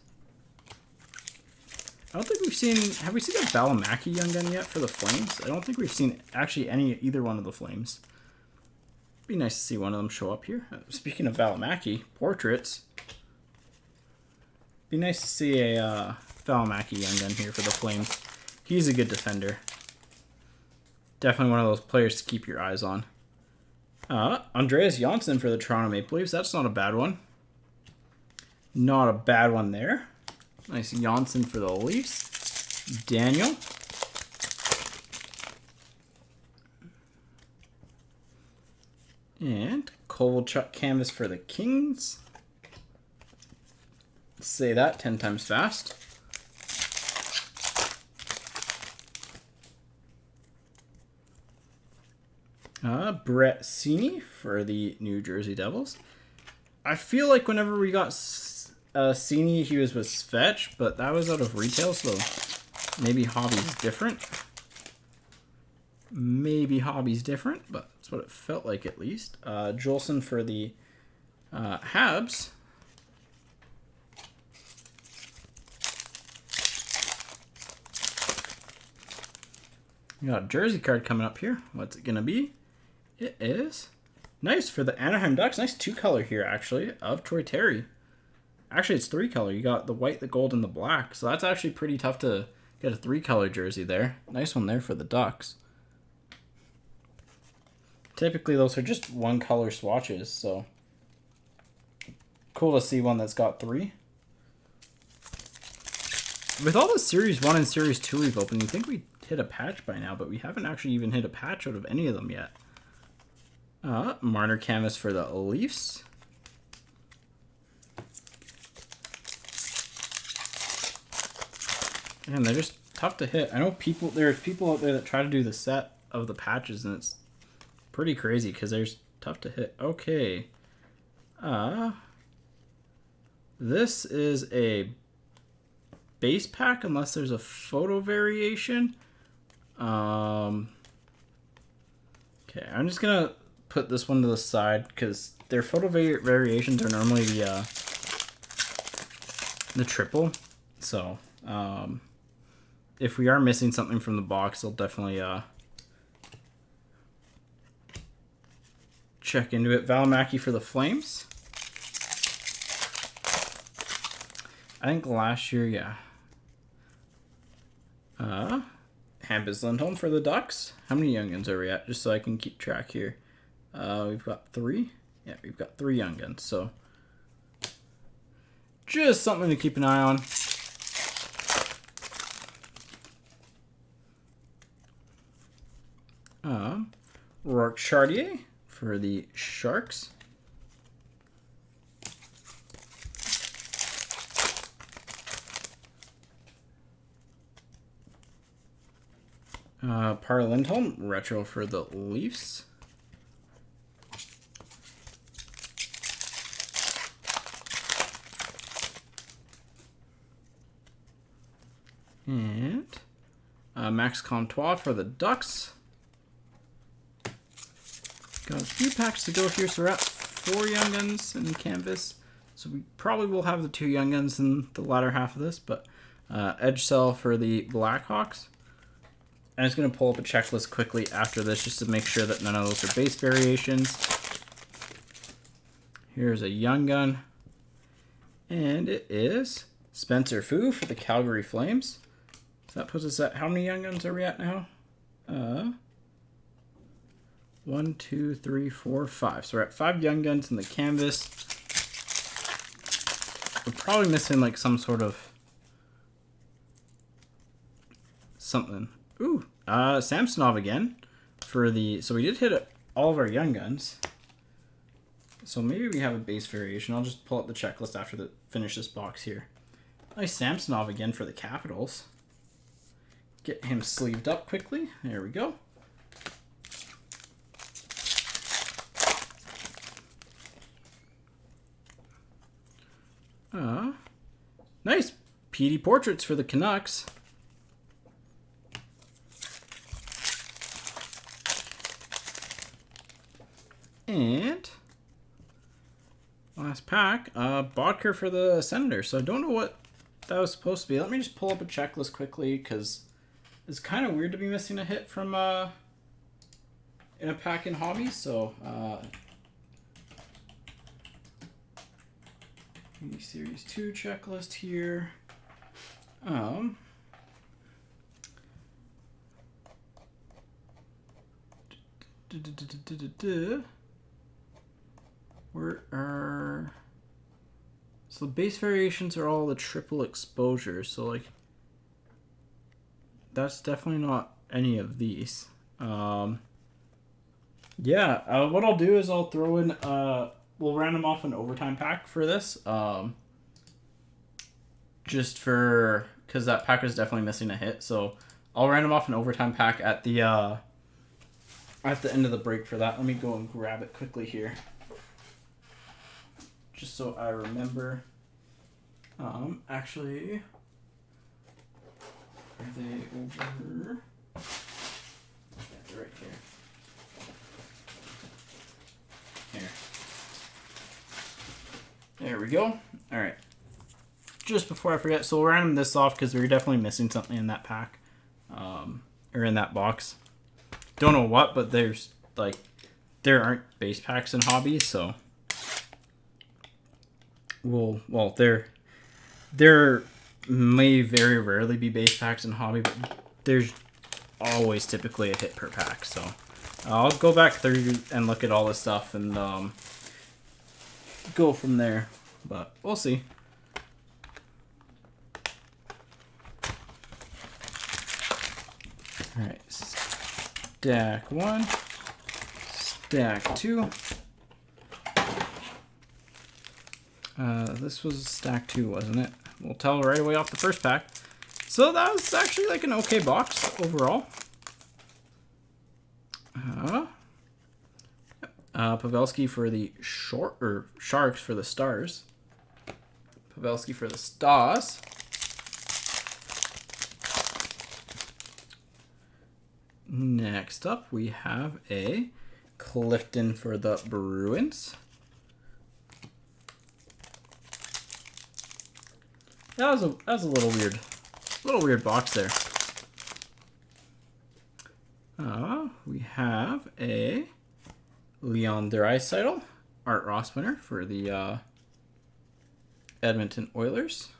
S1: I don't think we've seen... Have we seen a Valimaki Young Gun yet for the Flames? I don't think we've seen actually either one of the Flames. Be nice to see one of them show up here. Speaking of Valimaki, portraits. Be nice to see a Valimaki Young Gun here for the Flames. He's a good defender. Definitely one of those players to keep your eyes on. Andreas Janssen for the Toronto Maple Leafs. That's not a bad one. Not a bad one there. Nice Janssen for the Leafs. Daniel. And Kovalchuk canvas for the Kings. Say that 10 times fast. Brett Seney for the New Jersey Devils. I feel like whenever we got Seney, he was with Svetch, but that was out of retail, so maybe Hobby's different. Maybe Hobby's different, but that's what it felt like at least. Jolson for the Habs. We got a jersey card coming up here. What's it gonna be? It is nice for the Anaheim Ducks. Nice 2-color here, actually, of Troy Terry. Actually, it's 3-color. You got the white, the gold, and the black. So that's actually pretty tough to get a 3-color jersey there. Nice one there for the Ducks. Typically, those are just 1-color swatches, so cool to see one that's got 3. With all the Series 1 and Series 2 we've opened, you'd think we'd hit a patch by now, but we haven't actually even hit a patch out of any of them yet. Marner canvas for the Leafs. Man, they're just tough to hit. I know there's people out there that try to do the set of the patches, and it's pretty crazy because they're tough to hit. Okay. This is a base pack unless there's a photo variation. Okay, I'm just gonna put this one to the side because their photo variations are normally the triple. So if we are missing something from the box, I'll definitely check into it. Valimaki for the Flames. I think last year, yeah. Hampus Lindholm for the Ducks. How many Young Guns are we at? Just so I can keep track here. We've got 3. Yeah, we've got 3 Young Guns. So just something to keep an eye on. Rourke Chartier for the Sharks. Par Lindholm, retro for the Leafs. And Max Comtois for the Ducks. Got a few packs to go here, so we're at 4 Young Guns in canvas. So we probably will have the 2 Young Guns in the latter half of this, but Edge Cell for the Blackhawks. I'm just going to pull up a checklist quickly after this just to make sure that none of those are base variations. Here's a Young Gun. And it is Spencer Fu for the Calgary Flames. So that puts us at, how many Young Guns are we at now? 1, 2, 3, 4, 5. So we're at 5 Young Guns in the canvas. We're probably missing like some sort of something. Ooh, Samsonov again for the, so we did hit all of our Young Guns. So maybe we have a base variation. I'll just pull up the checklist after the finish this box here. Nice Samsonov again for the Capitals. Get him sleeved up quickly. There we go. Nice PD portraits for the Canucks. And last pack, Bodker for the Senators. So I don't know what that was supposed to be. Let me just pull up a checklist quickly because it's kind of weird to be missing a hit from in a pack in Hobby. So Series 2 checklist here. So the base variations are all the triple exposure, so like that's definitely not any of these. What I'll do is I'll throw in we'll random off an overtime pack for this. Just for because that pack is definitely missing a hit, so I'll random off an overtime pack at the end of the break for that. Let me go and grab it quickly here. Just so I remember. Actually, are they over? Yeah, they're right here. Here. There we go. All right. Just before I forget, so we'll random this off because we're definitely missing something in that pack. Or in that box. Don't know what, but there's like there aren't base packs in hobby, so well there may very rarely be base packs in hobby, but there's always typically a hit per pack. So I'll go back through and look at all this stuff and go from there, but we'll see. All right, stack 1, stack 2. This was stack 2, wasn't it? We'll tell right away off the first pack. So that was actually like an okay box overall. Pavelski for the Sharks for the Stars. Pavelski for the Stars. Next up, we have a Clifton for the Bruins. That was a little weird box there. We have a Leon Draisaitl, Art Ross winner for the Edmonton Oilers.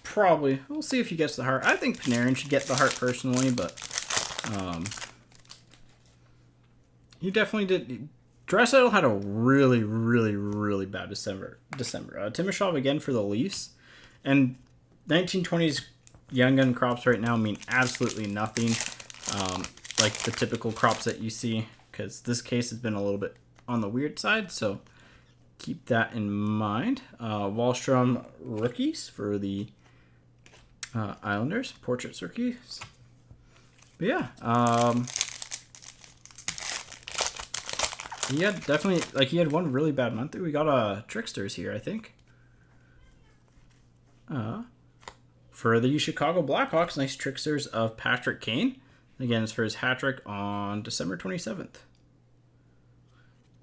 S1: Probably, we'll see if he gets the heart. I think Panarin should get the heart personally, but he definitely did. Draisaitl had a really bad December. Timashov again for the Leafs, and 1920s young gun crops right now mean absolutely nothing, like the typical crops that you see, because this case has been a little bit on the weird side, so keep that in mind. Wahlstrom rookies for the Islanders, portraits rookies. But yeah, he had one really bad month. We got Tricksters here, I think. For the Chicago Blackhawks, nice Tricksters of Patrick Kane. Again, it's for his hat trick on December 27th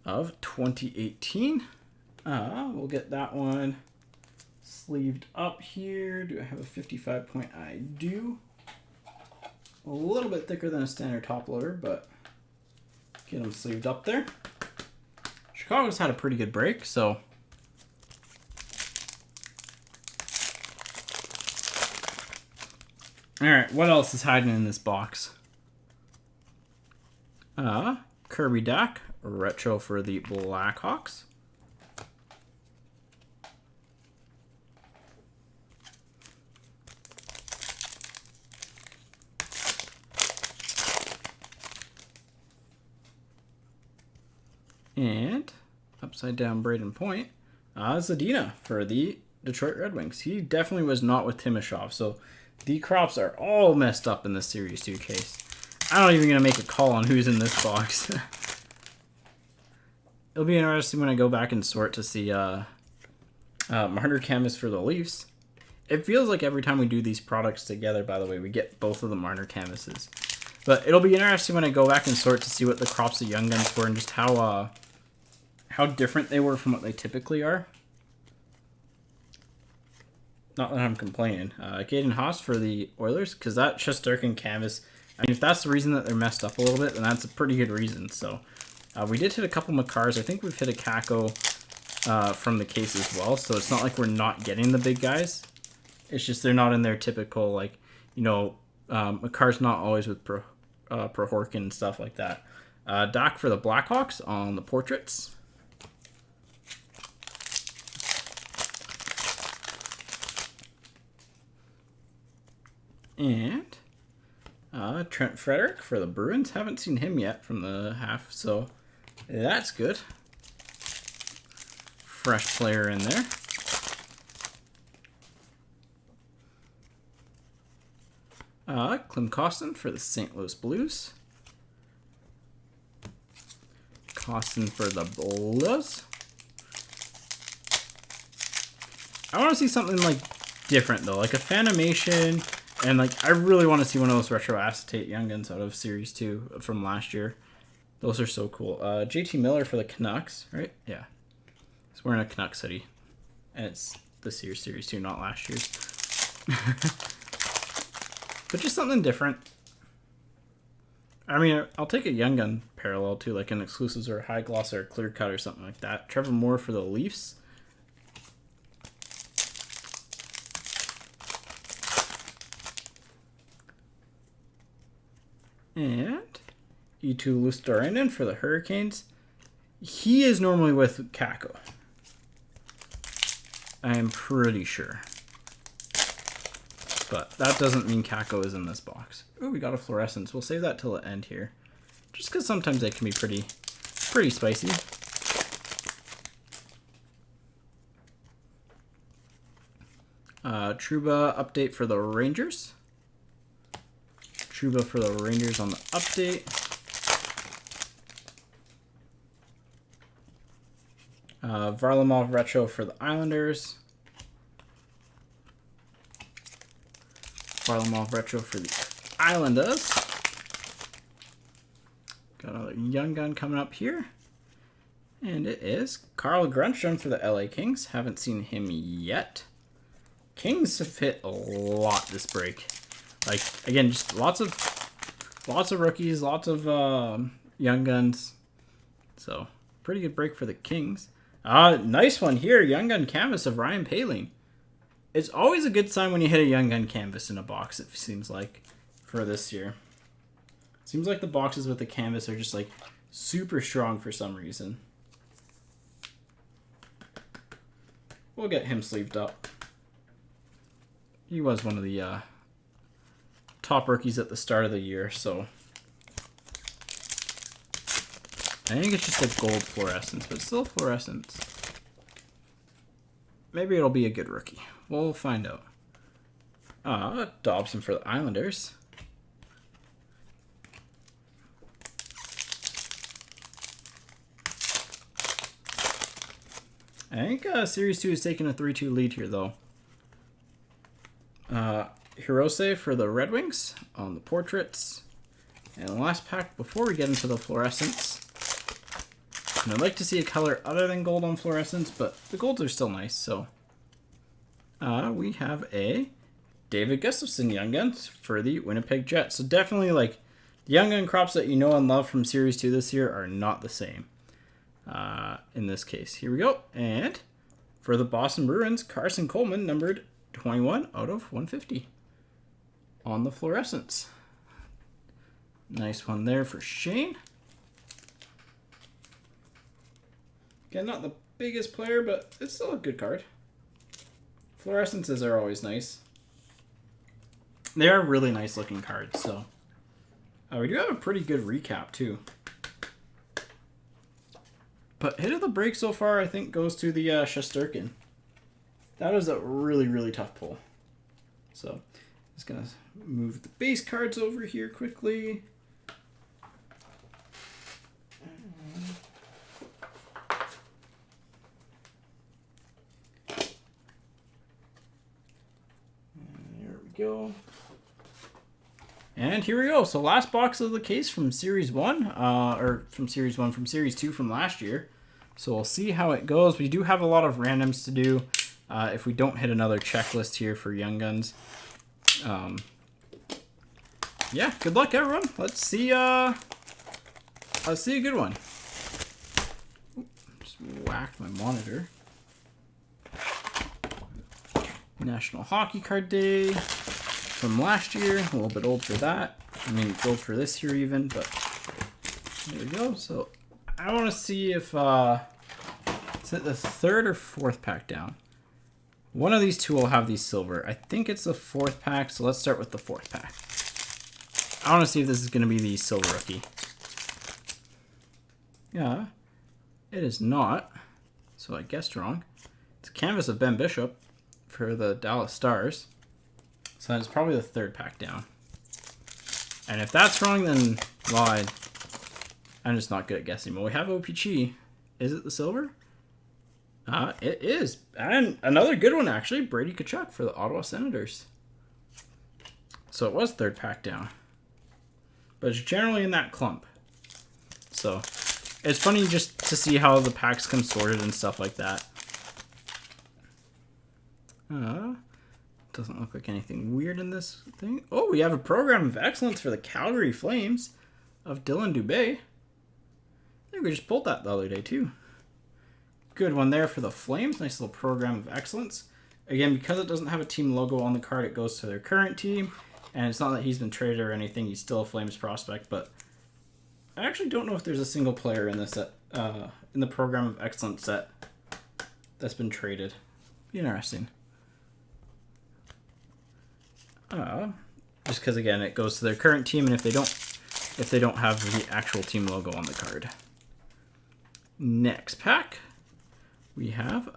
S1: of 2018. We'll get that one sleeved up here. Do I have a 55 point? I do. A little bit thicker than a standard top loader, but get them sleeved up there. Chicago's had a pretty good break, so alright, what else is hiding in this box? Kirby Dach, retro for the Blackhawks. And upside down Braden Point, Zadina for the Detroit Red Wings. He definitely was not with Timashov, so the crops are all messed up in this Series 2 case. I'm not even going to make a call on who's in this box. It'll be interesting when I go back and sort to see Marner canvas for the Leafs. It feels like every time we do these products together, by the way, we get both of the Marner canvases. But it'll be interesting when I go back and sort to see what the crops of Young Guns were and just how different they were from what they typically are. Not that I'm complaining. Caden Haas for the Oilers, because that Shesterkin canvas, I mean, if that's the reason that they're messed up a little bit, then that's a pretty good reason. So we did hit a couple Makars. I think we've hit a Kako from the case as well. So it's not like we're not getting the big guys. It's just they're not in their typical, like, you know, Makar's not always with Prohorkin and stuff like that. Doc for the Blackhawks on the portraits. And Trent Frederick for the Bruins. Haven't seen him yet from the half, so that's good. Fresh player in there. Klim Kostin for the St. Louis Blues. Kostin for the Blues. I want to see something like different though, like a Fanimation, and like I really want to see one of those retro acetate Young Guns out of Series 2 from last year. Those are so cool. JT Miller for the Canucks, right? Yeah. He's wearing a Canucks hoodie. And it's this year's Series 2, not last year's. But just something different. I mean, I'll take a Young Gun parallel too, like an exclusives or a high gloss or a clear cut or something like that. Trevor Moore for the Leafs. And E2 Lustainen for the Hurricanes. He is normally with Kako. I am pretty sure. But that doesn't mean Kako is in this box. Ooh, we got a fluorescence. We'll save that till the end here. Just because sometimes they can be pretty spicy. Trouba update for the Rangers. Trouba for the Rangers on the update. Varlamov retro for the Islanders. Varlamov retro for the Islanders. Got another Young Gun coming up here. And it is Carl Grundstrom for the LA Kings. Haven't seen him yet. Kings have hit a lot this break. Like, again, just lots of rookies, lots of Young Guns. So, pretty good break for the Kings. Nice one here. Young Gun canvas of Ryan Poehling. It's always a good sign when you hit a Young Gun canvas in a box, it seems like, for this year. Seems like the boxes with the canvas are just, like, super strong for some reason. We'll get him sleeved up. He was one of the top rookies at the start of the year, so... I think it's just a gold fluorescence, but still fluorescence. Maybe it'll be a good rookie. We'll find out. Dobson for the Islanders. I think Series 2 is taking a 3-2 lead here, though. Hirose for the Red Wings on the portraits. And the last pack before we get into the fluorescence. And I'd like to see a color other than gold on fluorescence, but the golds are still nice, so... we have a David Gustafsson Young Guns for the Winnipeg Jets. So definitely, like, the Young Gun crops that you know and love from Series 2 this year are not the same in this case. Here we go. And for the Boston Bruins, Carson Coleman, numbered 21 out of 150 on the fluorescence. Nice one there for Shane. Again, not the biggest player, but it's still a good card. Fluorescences are always nice. They are really nice looking cards, so. We do have a pretty good recap, too. But hit of the break so far, I think, goes to the Shesterkin. That is a really, really tough pull. So, just going to move the base cards over here quickly. Go. And here we go. So last box of the case from Series 1, from Series 2 from last year. So we'll see how it goes. We do have a lot of randoms to do if we don't hit another checklist here for Young Guns. Yeah, good luck everyone. Let's see a good one. Just whack my monitor. National Hockey Card Day from last year. A little bit old for that. I mean, it's old for this year even, but there we go. So I want to see if is it the third or fourth pack down? One of these two will have these silver. I think it's the fourth pack, so let's start with the fourth pack. I want to see if this is going to be the silver rookie. Yeah, it is not. So I guessed wrong. It's a canvas of Ben Bishop for the Dallas Stars. So that's probably the third pack down. And if that's wrong, then, well, I'm just not good at guessing. But we have OPG. Is it the silver? It is. And another good one, actually. Brady Tkachuk for the Ottawa Senators. So it was third pack down. But it's generally in that clump. So It's funny just to see how the packs come sorted and stuff like that. Doesn't look like anything weird in this thing. Oh, we have a program of excellence for the Calgary Flames of Dylan Dubé. I think we just pulled that the other day too. Good one there for the Flames. Nice little program of excellence. Again, because it doesn't have a team logo on the card, it goes to their current team. And it's not that he's been traded or anything. He's still a Flames prospect, but I actually don't know if there's a single player in this set, in the program of excellence set that's been traded. Be interesting. Just because again it goes to their current team, and if they don't have the actual team logo on the card. Next pack, we have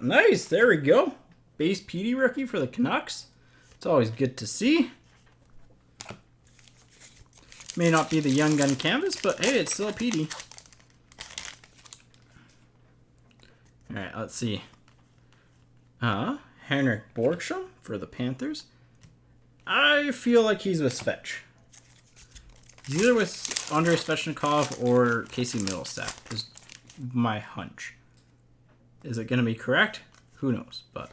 S1: nice. There we go. Base PD rookie for the Canucks. It's always good to see. May not be the Young Gun canvas, but hey, it's still a PD. All right, let's see. Henrik Borgstrom for the Panthers. I feel like he's with Svetch. He's either with Andrei Svechnikov or Casey Middlestat, is my hunch. Is it going to be correct? Who knows? But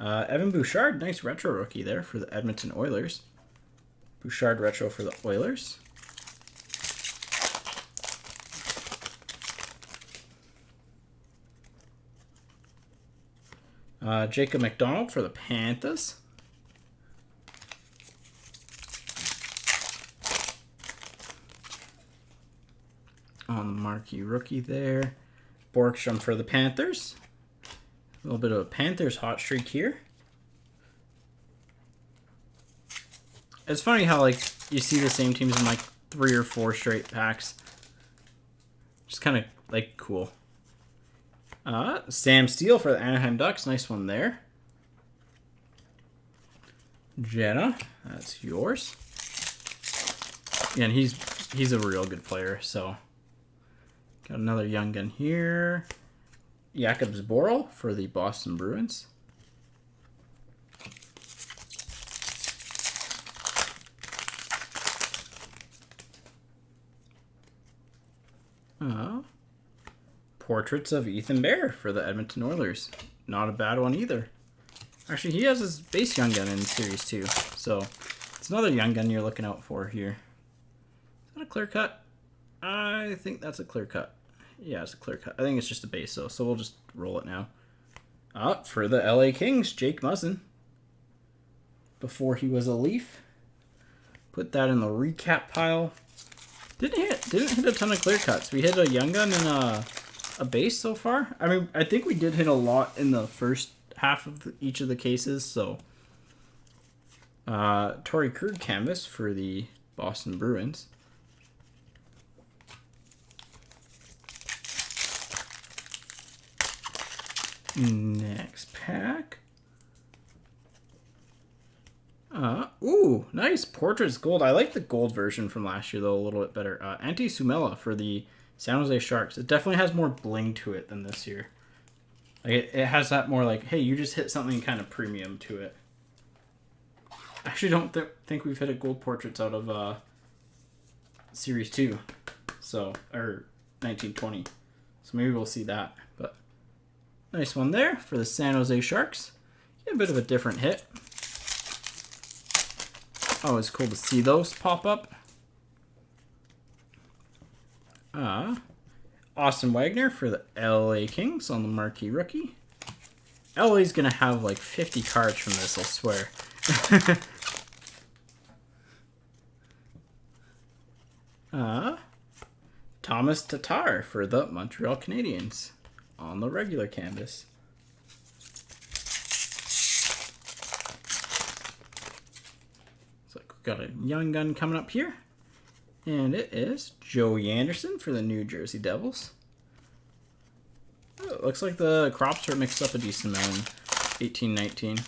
S1: Evan Bouchard, nice retro rookie there for the Edmonton Oilers. Bouchard retro for the Oilers. Jacob McDonald for the Panthers. On the marquee rookie there. Borgstrom for the Panthers. A little bit of a Panthers hot streak here. It's funny how like you see the same teams in like 3 or 4 straight packs. Just kind of like cool. Sam Steele for the Anaheim Ducks. Nice one there. Jenna, that's yours. Yeah, and he's a real good player, so got another young gun here. Jakub Zboril for the Boston Bruins. Portraits of Ethan Bear for the Edmonton Oilers. Not a bad one either. Actually, he has his base young gun in Series 2, so it's another young gun you're looking out for here. Is that a clear cut? I think that's a clear cut. Yeah, it's a clear cut. I think it's just a base, though, so we'll just roll it now. For the LA Kings, Jake Muzzin. Before he was a Leaf. Put that in the recap pile. Didn't hit a ton of clear cuts. We hit a young gun and a base so far. I mean, I think we did hit a lot in the first half of each of the cases. So, Torrey Krug canvas for the Boston Bruins. Next pack. Ooh, nice. Portraits gold. I like the gold version from last year, though, a little bit better. Antti Sumela for the San Jose Sharks. It definitely has more bling to it than this year. Like it has that more like, hey, you just hit something kind of premium to it. I actually don't think we've hit a gold portraits out of Series 2. So, or 1920. So maybe we'll see that. But nice one there for the San Jose Sharks. Get a bit of a different hit. Always cool to see those pop up. Austin Wagner for the LA Kings on the marquee rookie. LA's going to have like 50 cards from this, I swear. Thomas Tatar for the Montreal Canadiens on the regular canvas. Got a young gun coming up here. And it is Joey Anderson for the New Jersey Devils. Oh, it looks like the crops are mixed up a decent amount in 1819.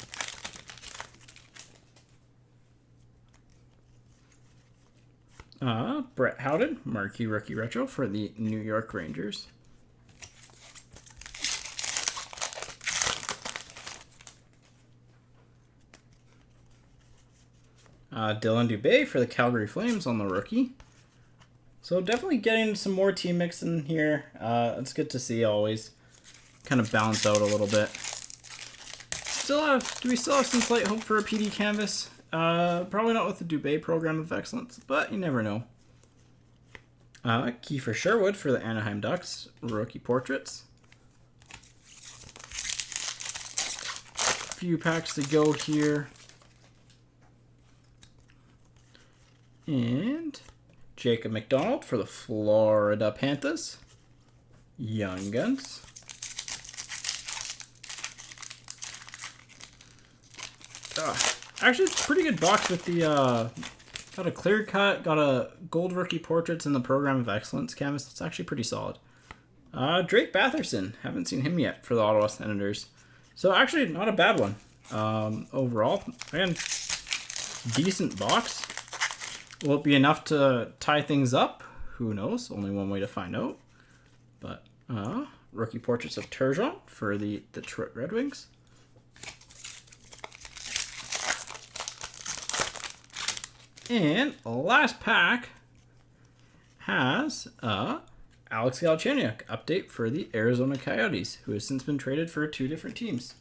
S1: Brett Howden, marquee rookie retro for the New York Rangers. Dylan Dubé for the Calgary Flames on the rookie. So definitely getting some more team mix in here. It's good to see always. Kind of balance out a little bit. Do we still have some slight hope for a PD canvas? Probably not with the Dubé Program of Excellence, but you never know. Kiefer Sherwood for the Anaheim Ducks, rookie portraits. Few packs to go here. And Jacob McDonald for the Florida Panthers. Young Guns. Actually, it's a pretty good box with the, got a clear cut, got a gold rookie portraits in the Program of Excellence canvas. It's actually pretty solid. Drake Batherson, haven't seen him yet for the Ottawa Senators. So actually, not a bad one. Overall, again, decent box. Will it be enough to tie things up? Who knows? Only one way to find out. But, rookie portraits of Turgeon for the Detroit Red Wings. And last pack has Alex Galchenyuk update for the Arizona Coyotes, who has since been traded for 2 different teams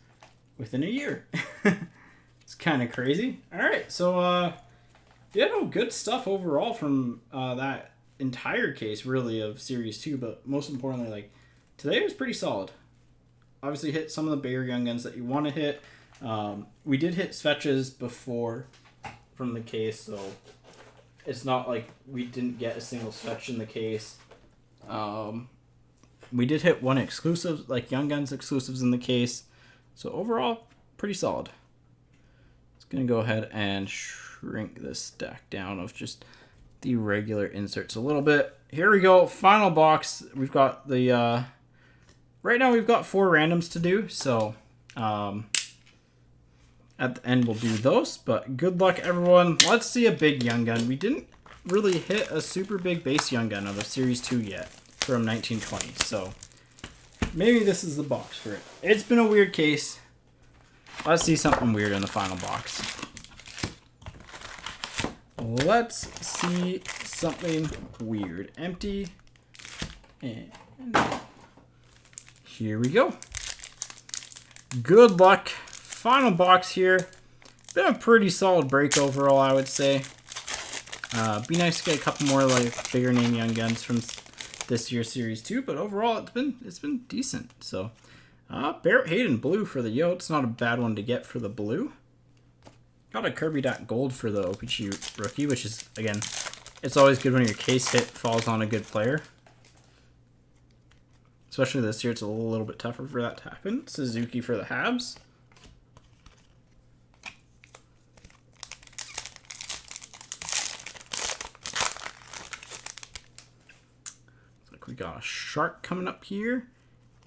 S1: within a year. It's kind of crazy. All right, so yeah, no, good stuff overall from that entire case, really, of Series 2. But most importantly, like, today was pretty solid. Obviously hit some of the bigger young guns that you want to hit. We did hit Svetches before from the case, so it's not like we didn't get a single Svetch in the case. We did hit 1 exclusive, like Young Guns exclusives in the case. So overall, pretty solid. It's going to go ahead and shrink this stack down of just the regular inserts a little bit. Here we go, final box. We've got the, right now we've got 4 randoms to do, so at the end we'll do those, but good luck everyone. Let's see a big Young Gun. We didn't really hit a super big base Young Gun of a Series 2 yet from 1920, so maybe this is the box for it. It's been a weird case. Let's see something weird in the final box. Let's see something weird. Empty. And here we go. Good luck. Final box here. Been a pretty solid break overall, I would say. Be nice to get a couple more like bigger name Young Guns from this year's Series 2, but overall it's been decent. So Barrett Hayden blue for the Yotes, not a bad one to get for the blue. Got a Kirby Dot gold for the OPG rookie, which is, again, it's always good when your case hit falls on a good player. Especially this year, it's a little bit tougher for that to happen. Suzuki for the Habs. We got a Shark coming up here,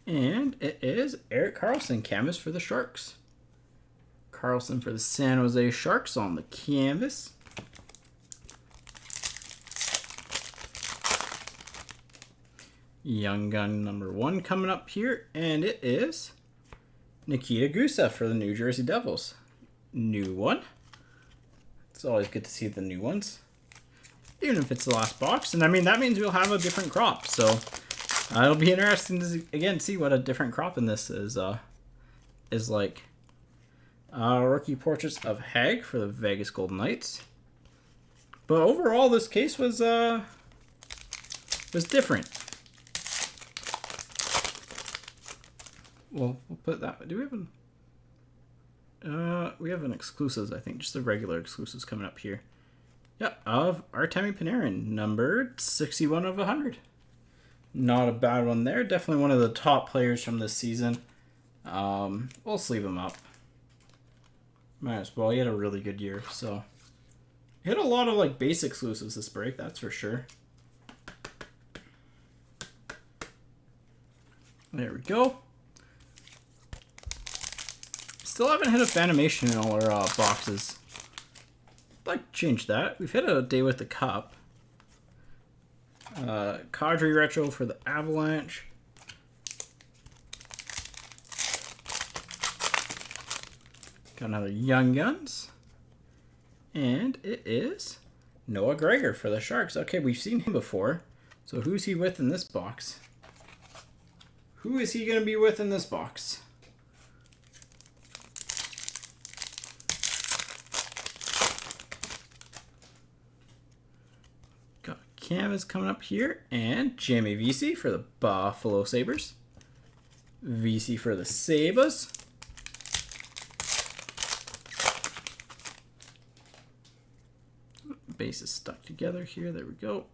S1: and it is Erik Karlsson canvas for the Sharks. Karlsson for the San Jose Sharks on the canvas. Young Gun number 1 coming up here, and it is Nikita Gusev for the New Jersey Devils. New one. It's always good to see the new ones, even if it's the last box. And I mean, that means we'll have a different crop. So it'll be interesting to, again, see what a different crop in this is like. Rookie portraits of Hag for the Vegas Golden Knights. But overall, this case was different. Well, we'll put that. Do we have an? We have an exclusives, I think, just the regular exclusives coming up here. Yeah, of Artemi Panarin, numbered 61 of 100. Not a bad one there. Definitely one of the top players from this season. We'll sleeve him up. Might as well. He had a really good year, so he had a lot of like base exclusives this break, that's for sure. There we go. Still haven't hit a Fanimation in all our boxes. I'd like to change that. We've hit a day with the cup. Kadri retro for the Avalanche. Got another Young Guns. And it is Noah Gregor for the Sharks. Okay, we've seen him before. So who's he with in this box? Who is he going to be with in this box? Got Canvas coming up here. And Jamie Vesey for the Buffalo Sabres. Vesey for the Sabres. Base is stuck together here. There we go.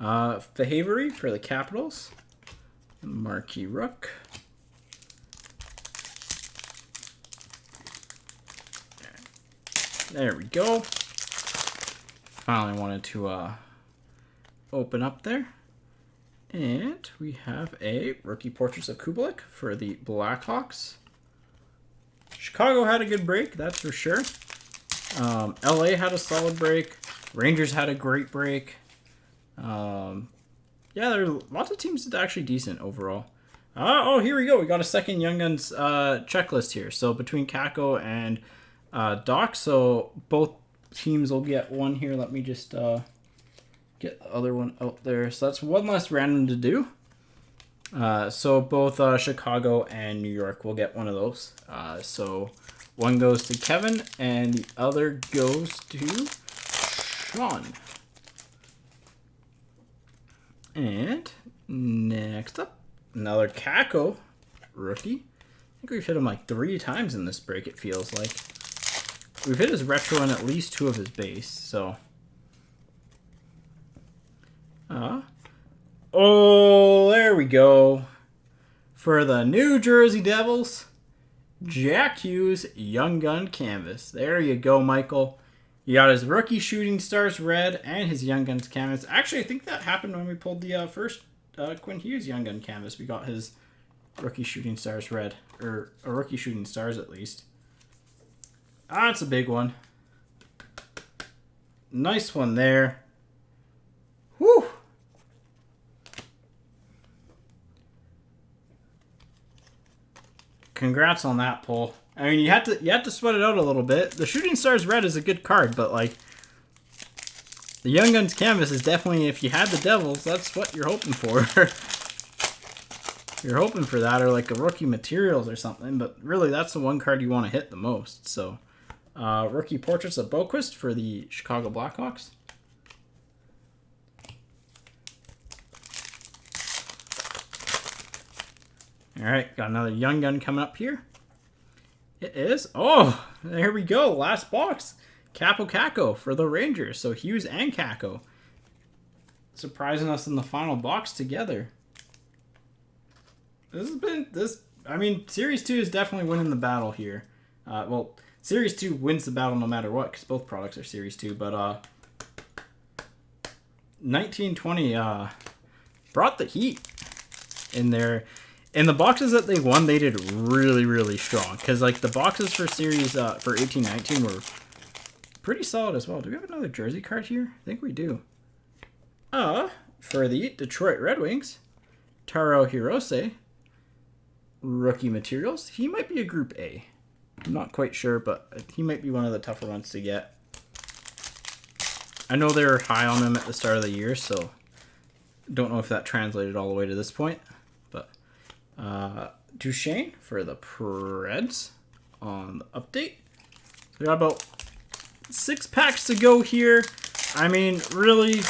S1: Fahavery for the Capitals. Marquee Rook. There we go. Finally wanted to open up there. And we have a Rookie Portraits of Kubalik for the Blackhawks. Chicago had a good break, that's for sure. LA had a solid break. Rangers had a great break. Yeah, there are lots of teams that are actually decent overall. Oh, here we go. We got a second Young Guns checklist here. So between Kako and Doc, so both teams will get one here. Let me just get the other one out there. So that's one less random to do. So both Chicago and New York will get one of those. So one goes to Kevin and the other goes to Sean. And next up, another Kako rookie. I think we've hit him like 3 times in this break, it feels like. We've hit his retro and at least 2 of his base, so. Oh, there we go. For the New Jersey Devils, Jack Hughes Young Gun Canvas. There you go, Michael. You got his Rookie Shooting Stars red and his Young Guns Canvas. Actually, I think that happened when we pulled the first Quinn Hughes Young Gun Canvas. We got his Rookie Shooting Stars red, or a Rookie Shooting Stars at least. That's a big one. Nice one there. Whew. Congrats on that pull. I mean, you had to sweat it out a little bit. The Shooting Stars red is a good card, but like the Young Guns Canvas is definitely, if you had the Devils, that's what you're hoping for. You're hoping for that, or like a Rookie Materials or something, but really that's the one card you want to hit the most. So, Rookie Portraits of Boquist for the Chicago Blackhawks. All right, got another Young Gun coming up here. It is, oh, there we go, last box. Capo Kako for the Rangers, so Hughes and Kako. Surprising us in the final box together. I mean, Series 2 is definitely winning the battle here. Well, Series 2 wins the battle no matter what, because both products are Series 2, but 1920 brought the heat in there. In the boxes that they won, they did really, really strong. Because, like, the boxes for Series, for 18-19 were pretty solid as well. Do we have another jersey card here? I think we do. For the Detroit Red Wings, Taro Hirose. Rookie Materials. He might be a Group A. I'm not quite sure, but he might be one of the tougher ones to get. I know they were high on him at the start of the year, so don't know if that translated all the way to this point. Duchesne for the Preds on the update. So we got about 6 packs to go here. I mean, really,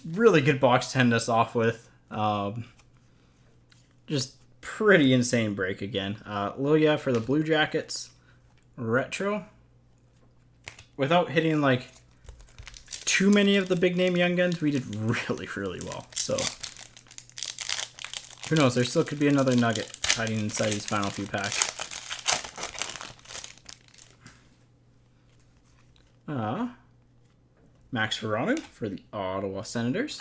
S1: really good box to end us off with. Just pretty insane break again. Lilia for the Blue Jackets retro. Without hitting like too many of the big name Young Guns, we did really, really well. So who knows? There still could be another nugget hiding inside these final few packs. Max Verano for the Ottawa Senators.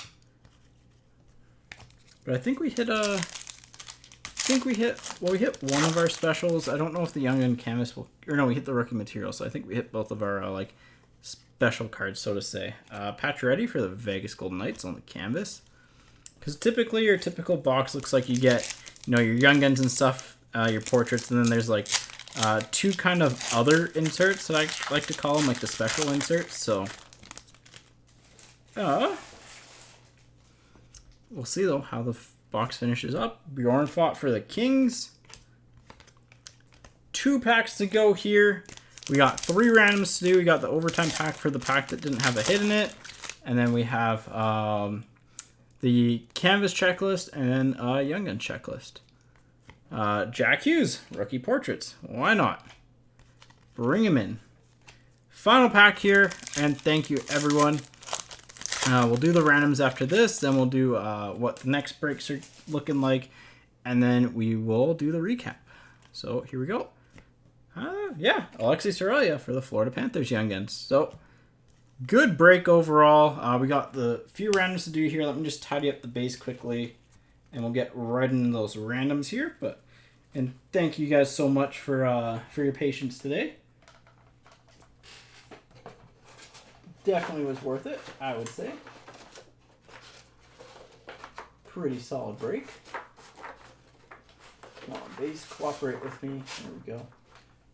S1: But I think we hit we hit one of our specials. I don't know if the Young Gun Canvas will, or no, we hit the Rookie Material. So I think we hit both of our like special cards, so to say. Pacioretty for the Vegas Golden Knights on the canvas. Because typically your typical box looks like you get, you know, your Young Guns and stuff, your portraits, and then there's like 2 kind of other inserts that I like to call them, like the special inserts. So We'll see, though, how the box finishes up. Bjorn fought for the Kings. 2 packs to go here. We got 3 randoms to do. We got the overtime pack for the pack that didn't have a hit in it. And then we have the canvas checklist and then Young Gun checklist. Jack Hughes, rookie portraits. Why not? Bring him in. Final pack here, and thank you, everyone. We'll do the randoms after this, then we'll do what the next breaks are looking like, and then we will do the recap. So here we go. Yeah, Alexei Sarelia for the Florida Panthers Young Guns. So good break overall. We got the few randoms to do here. Let me just tidy up the base quickly, and we'll get right into those randoms here. And thank you guys so much for your patience today. Definitely was worth it, I would say. Pretty solid break. Come on, base, cooperate with me. There we go.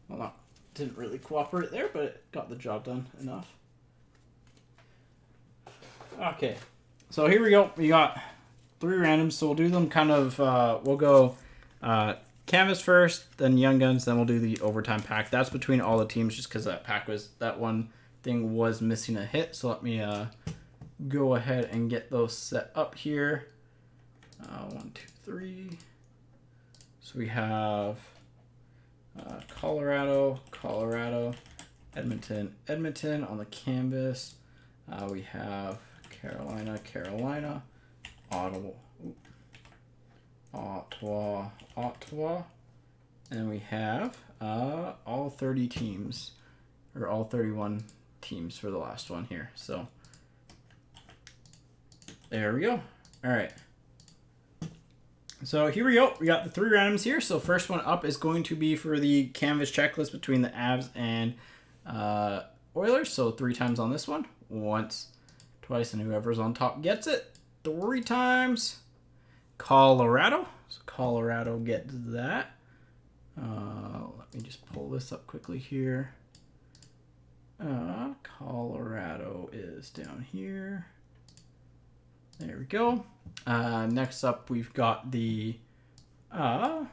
S1: Well, didn't really cooperate there, but it got the job done enough. Okay, so here we go. We got 3 randoms, so we'll do them kind of, we'll go canvas first, then Young Guns, then we'll do the overtime pack. That's between all the teams just because that one thing was missing a hit. So let me go ahead and get those set up here. 1, 2, 3. So we have Colorado, Edmonton on the canvas. We have Carolina, Ottawa, and we have all 30 teams, or all 31 teams for the last one here. So there we go. All right. So here we go. We got the 3 randoms here. So first one up is going to be for the canvas checklist between the Avs and Oilers. So 3 times on this one. Once, twice, and whoever's on top gets it. 3 times. Colorado. So Colorado gets that. Let me just pull this up quickly here. Colorado is down here. There we go. Next up, we've got the Young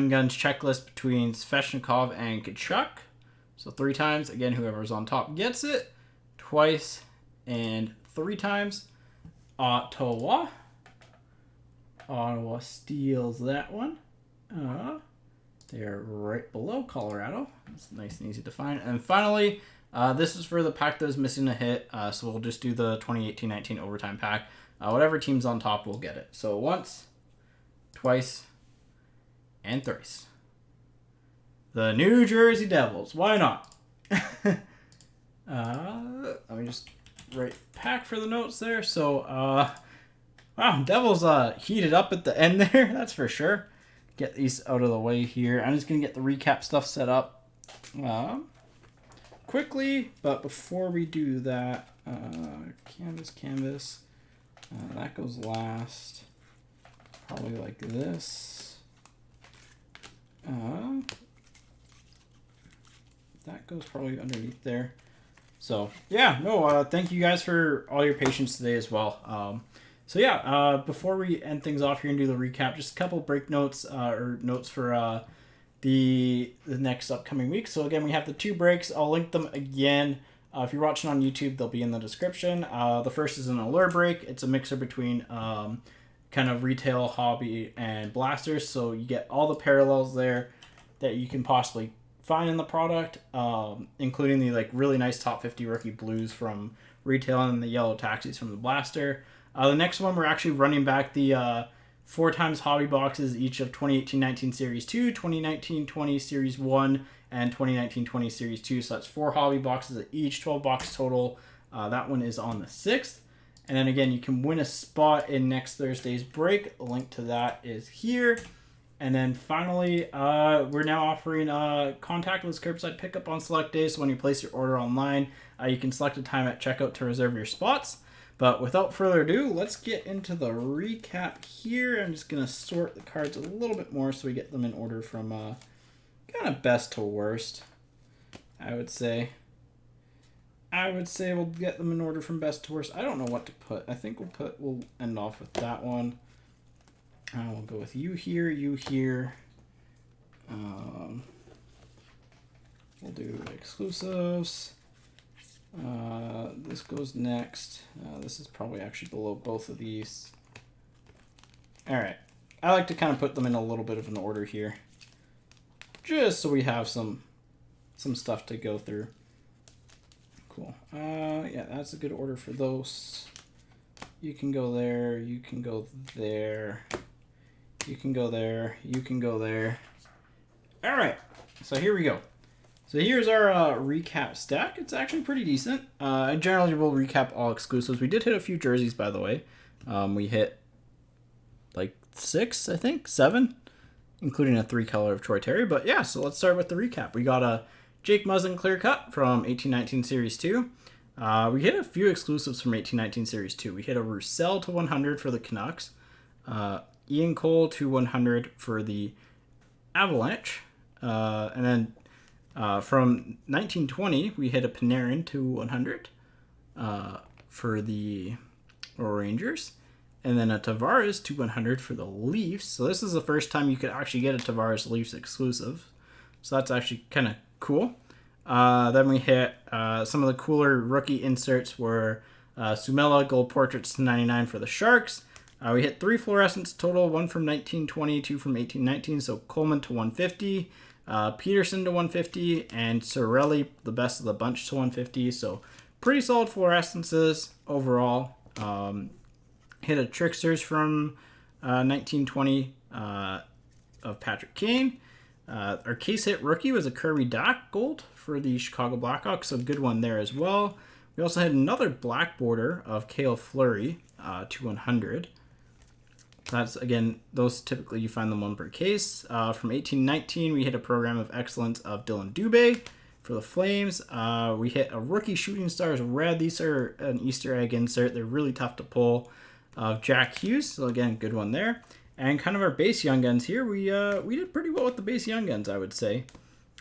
S1: Guns checklist between Sveshnikov and Kachuk. So 3 times. Again, whoever's on top gets it. Twice and 3 times. Ottawa steals that one. They're right below Colorado. It's nice and easy to find. And finally, this is for the pack that was missing a hit. So we'll just do the 2018-19 overtime pack. Whatever team's on top will get it. So once, twice, and thrice. The New Jersey Devils. Why not? Let me just write pack for the notes there. So, wow, Devils heated up at the end there. That's for sure. Get these out of the way here. I'm just going to get the recap stuff set up quickly. But before we do that, canvas. That goes last. Probably like this. That goes probably underneath there. So, yeah, no, thank you guys for all your patience today as well. So, yeah, before we end things off here and do the recap, just a couple break notes or notes for the next upcoming week. So, again, we have the 2 breaks. I'll link them again. If you're watching on YouTube, they'll be in the description. The first is an allure break. It's a mixer between kind of retail, hobby, and blasters. So, you get all the parallels there that you can possibly find in the product, including the really nice top 50 rookie blues from retail and the yellow taxis from the blaster. The next one, we're actually running back the 4 times hobby boxes, each of 2018-19 Series 2, 2019-20 Series 1, and 2019-20 Series 2. So that's 4 hobby boxes at each, 12 box total. That one is on the 6th. And then again, you can win a spot in next Thursday's break. A link to that is here. And then finally, we're now offering contactless curbside pickup on select days. So when you place your order online, you can select a time at checkout to reserve your spots. But without further ado, let's get into the recap here. I'm just going to sort the cards a little bit more so we get them in order from kind of best to worst, I would say. I would say we'll get them in order from best to worst. I don't know what to put. I think we'll end off with that one. We'll go with you here, you here. We'll do exclusives. This goes next. This is probably actually below both of these. All right. I like to kind of put them in a little bit of an order here, just so we have some stuff to go through. Cool. Yeah, that's a good order for those. You can go there. You can go there. You can go there. You can go there. All right. So here we go. So here's our recap stack. It's actually pretty decent. I generally will recap all exclusives. We did hit a few jerseys, by the way. We hit like 6, I think, 7, including a 3-color of Troy Terry. But yeah, so let's start with the recap. We got a Jake Muzzin clear cut from 1819 Series 2. We hit a few exclusives from 1819 Series 2. We hit a Roussel to 100 for the Canucks. Ian Cole to 100 for the Avalanche. And then from 1920, we hit a Panarin to 100 for the Rangers. And then a Tavares to 100 for the Leafs. So this is the first time you could actually get a Tavares Leafs exclusive. So that's actually kind of cool. Then we hit some of the cooler rookie inserts were Sumela Gold Portraits to 99 for the Sharks. We hit 3 fluorescents total, 1 from 1920, 2 from 1819. So Coleman to 150. Peterson to 150, and Sorelli, the best of the bunch, to 150. So pretty solid fluorescences overall. Hit a Tricksters from 1920 of Patrick Kane. Our case hit rookie was a Kirby Dach Gold for the Chicago Blackhawks, so good one there as well. We also had another black border of Cale Fleury to 100. That's, again, those typically you find them 1 per case. From 1819, we hit a program of excellence of Dylan Dubé for the Flames. We hit a rookie Shooting Stars red. These are an Easter egg insert. They're really tough to pull. Of Jack Hughes, so again, good one there. And kind of our base Young Guns here. We did pretty well with the base Young Guns, I would say.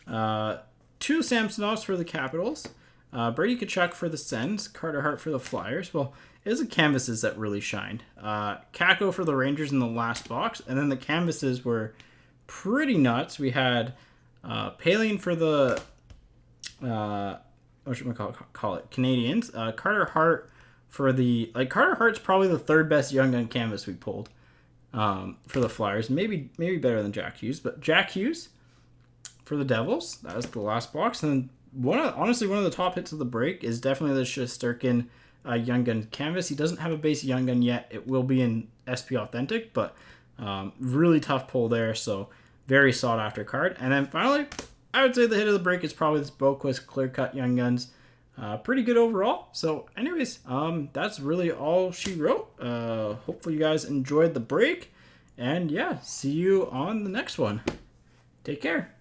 S1: 2 Samsonovs for the Capitals. Brady Tkachuk for the Sens. Carter Hart for the Flyers. Well, it was the canvases that really shined. Kako for the Rangers in the last box. And then the canvases were pretty nuts. We had Palin for the, what should we call it? Canadians. Carter Hart for the, Carter Hart's probably the 3rd best Young Gun canvas we pulled for the Flyers. Maybe better than Jack Hughes. But Jack Hughes for the Devils. That was the last box. And honestly, one of the top hits of the break is definitely the Shesterkin Young Gun canvas. He doesn't have a base Young Gun yet. It will be in SP Authentic, but really tough pull there. So very sought after card. And then finally, I would say the hit of the break is probably this Boquist clear cut Young Guns. Pretty good overall. So anyways, that's really all she wrote. Hopefully you guys enjoyed the break. And yeah, see you on the next one. Take care.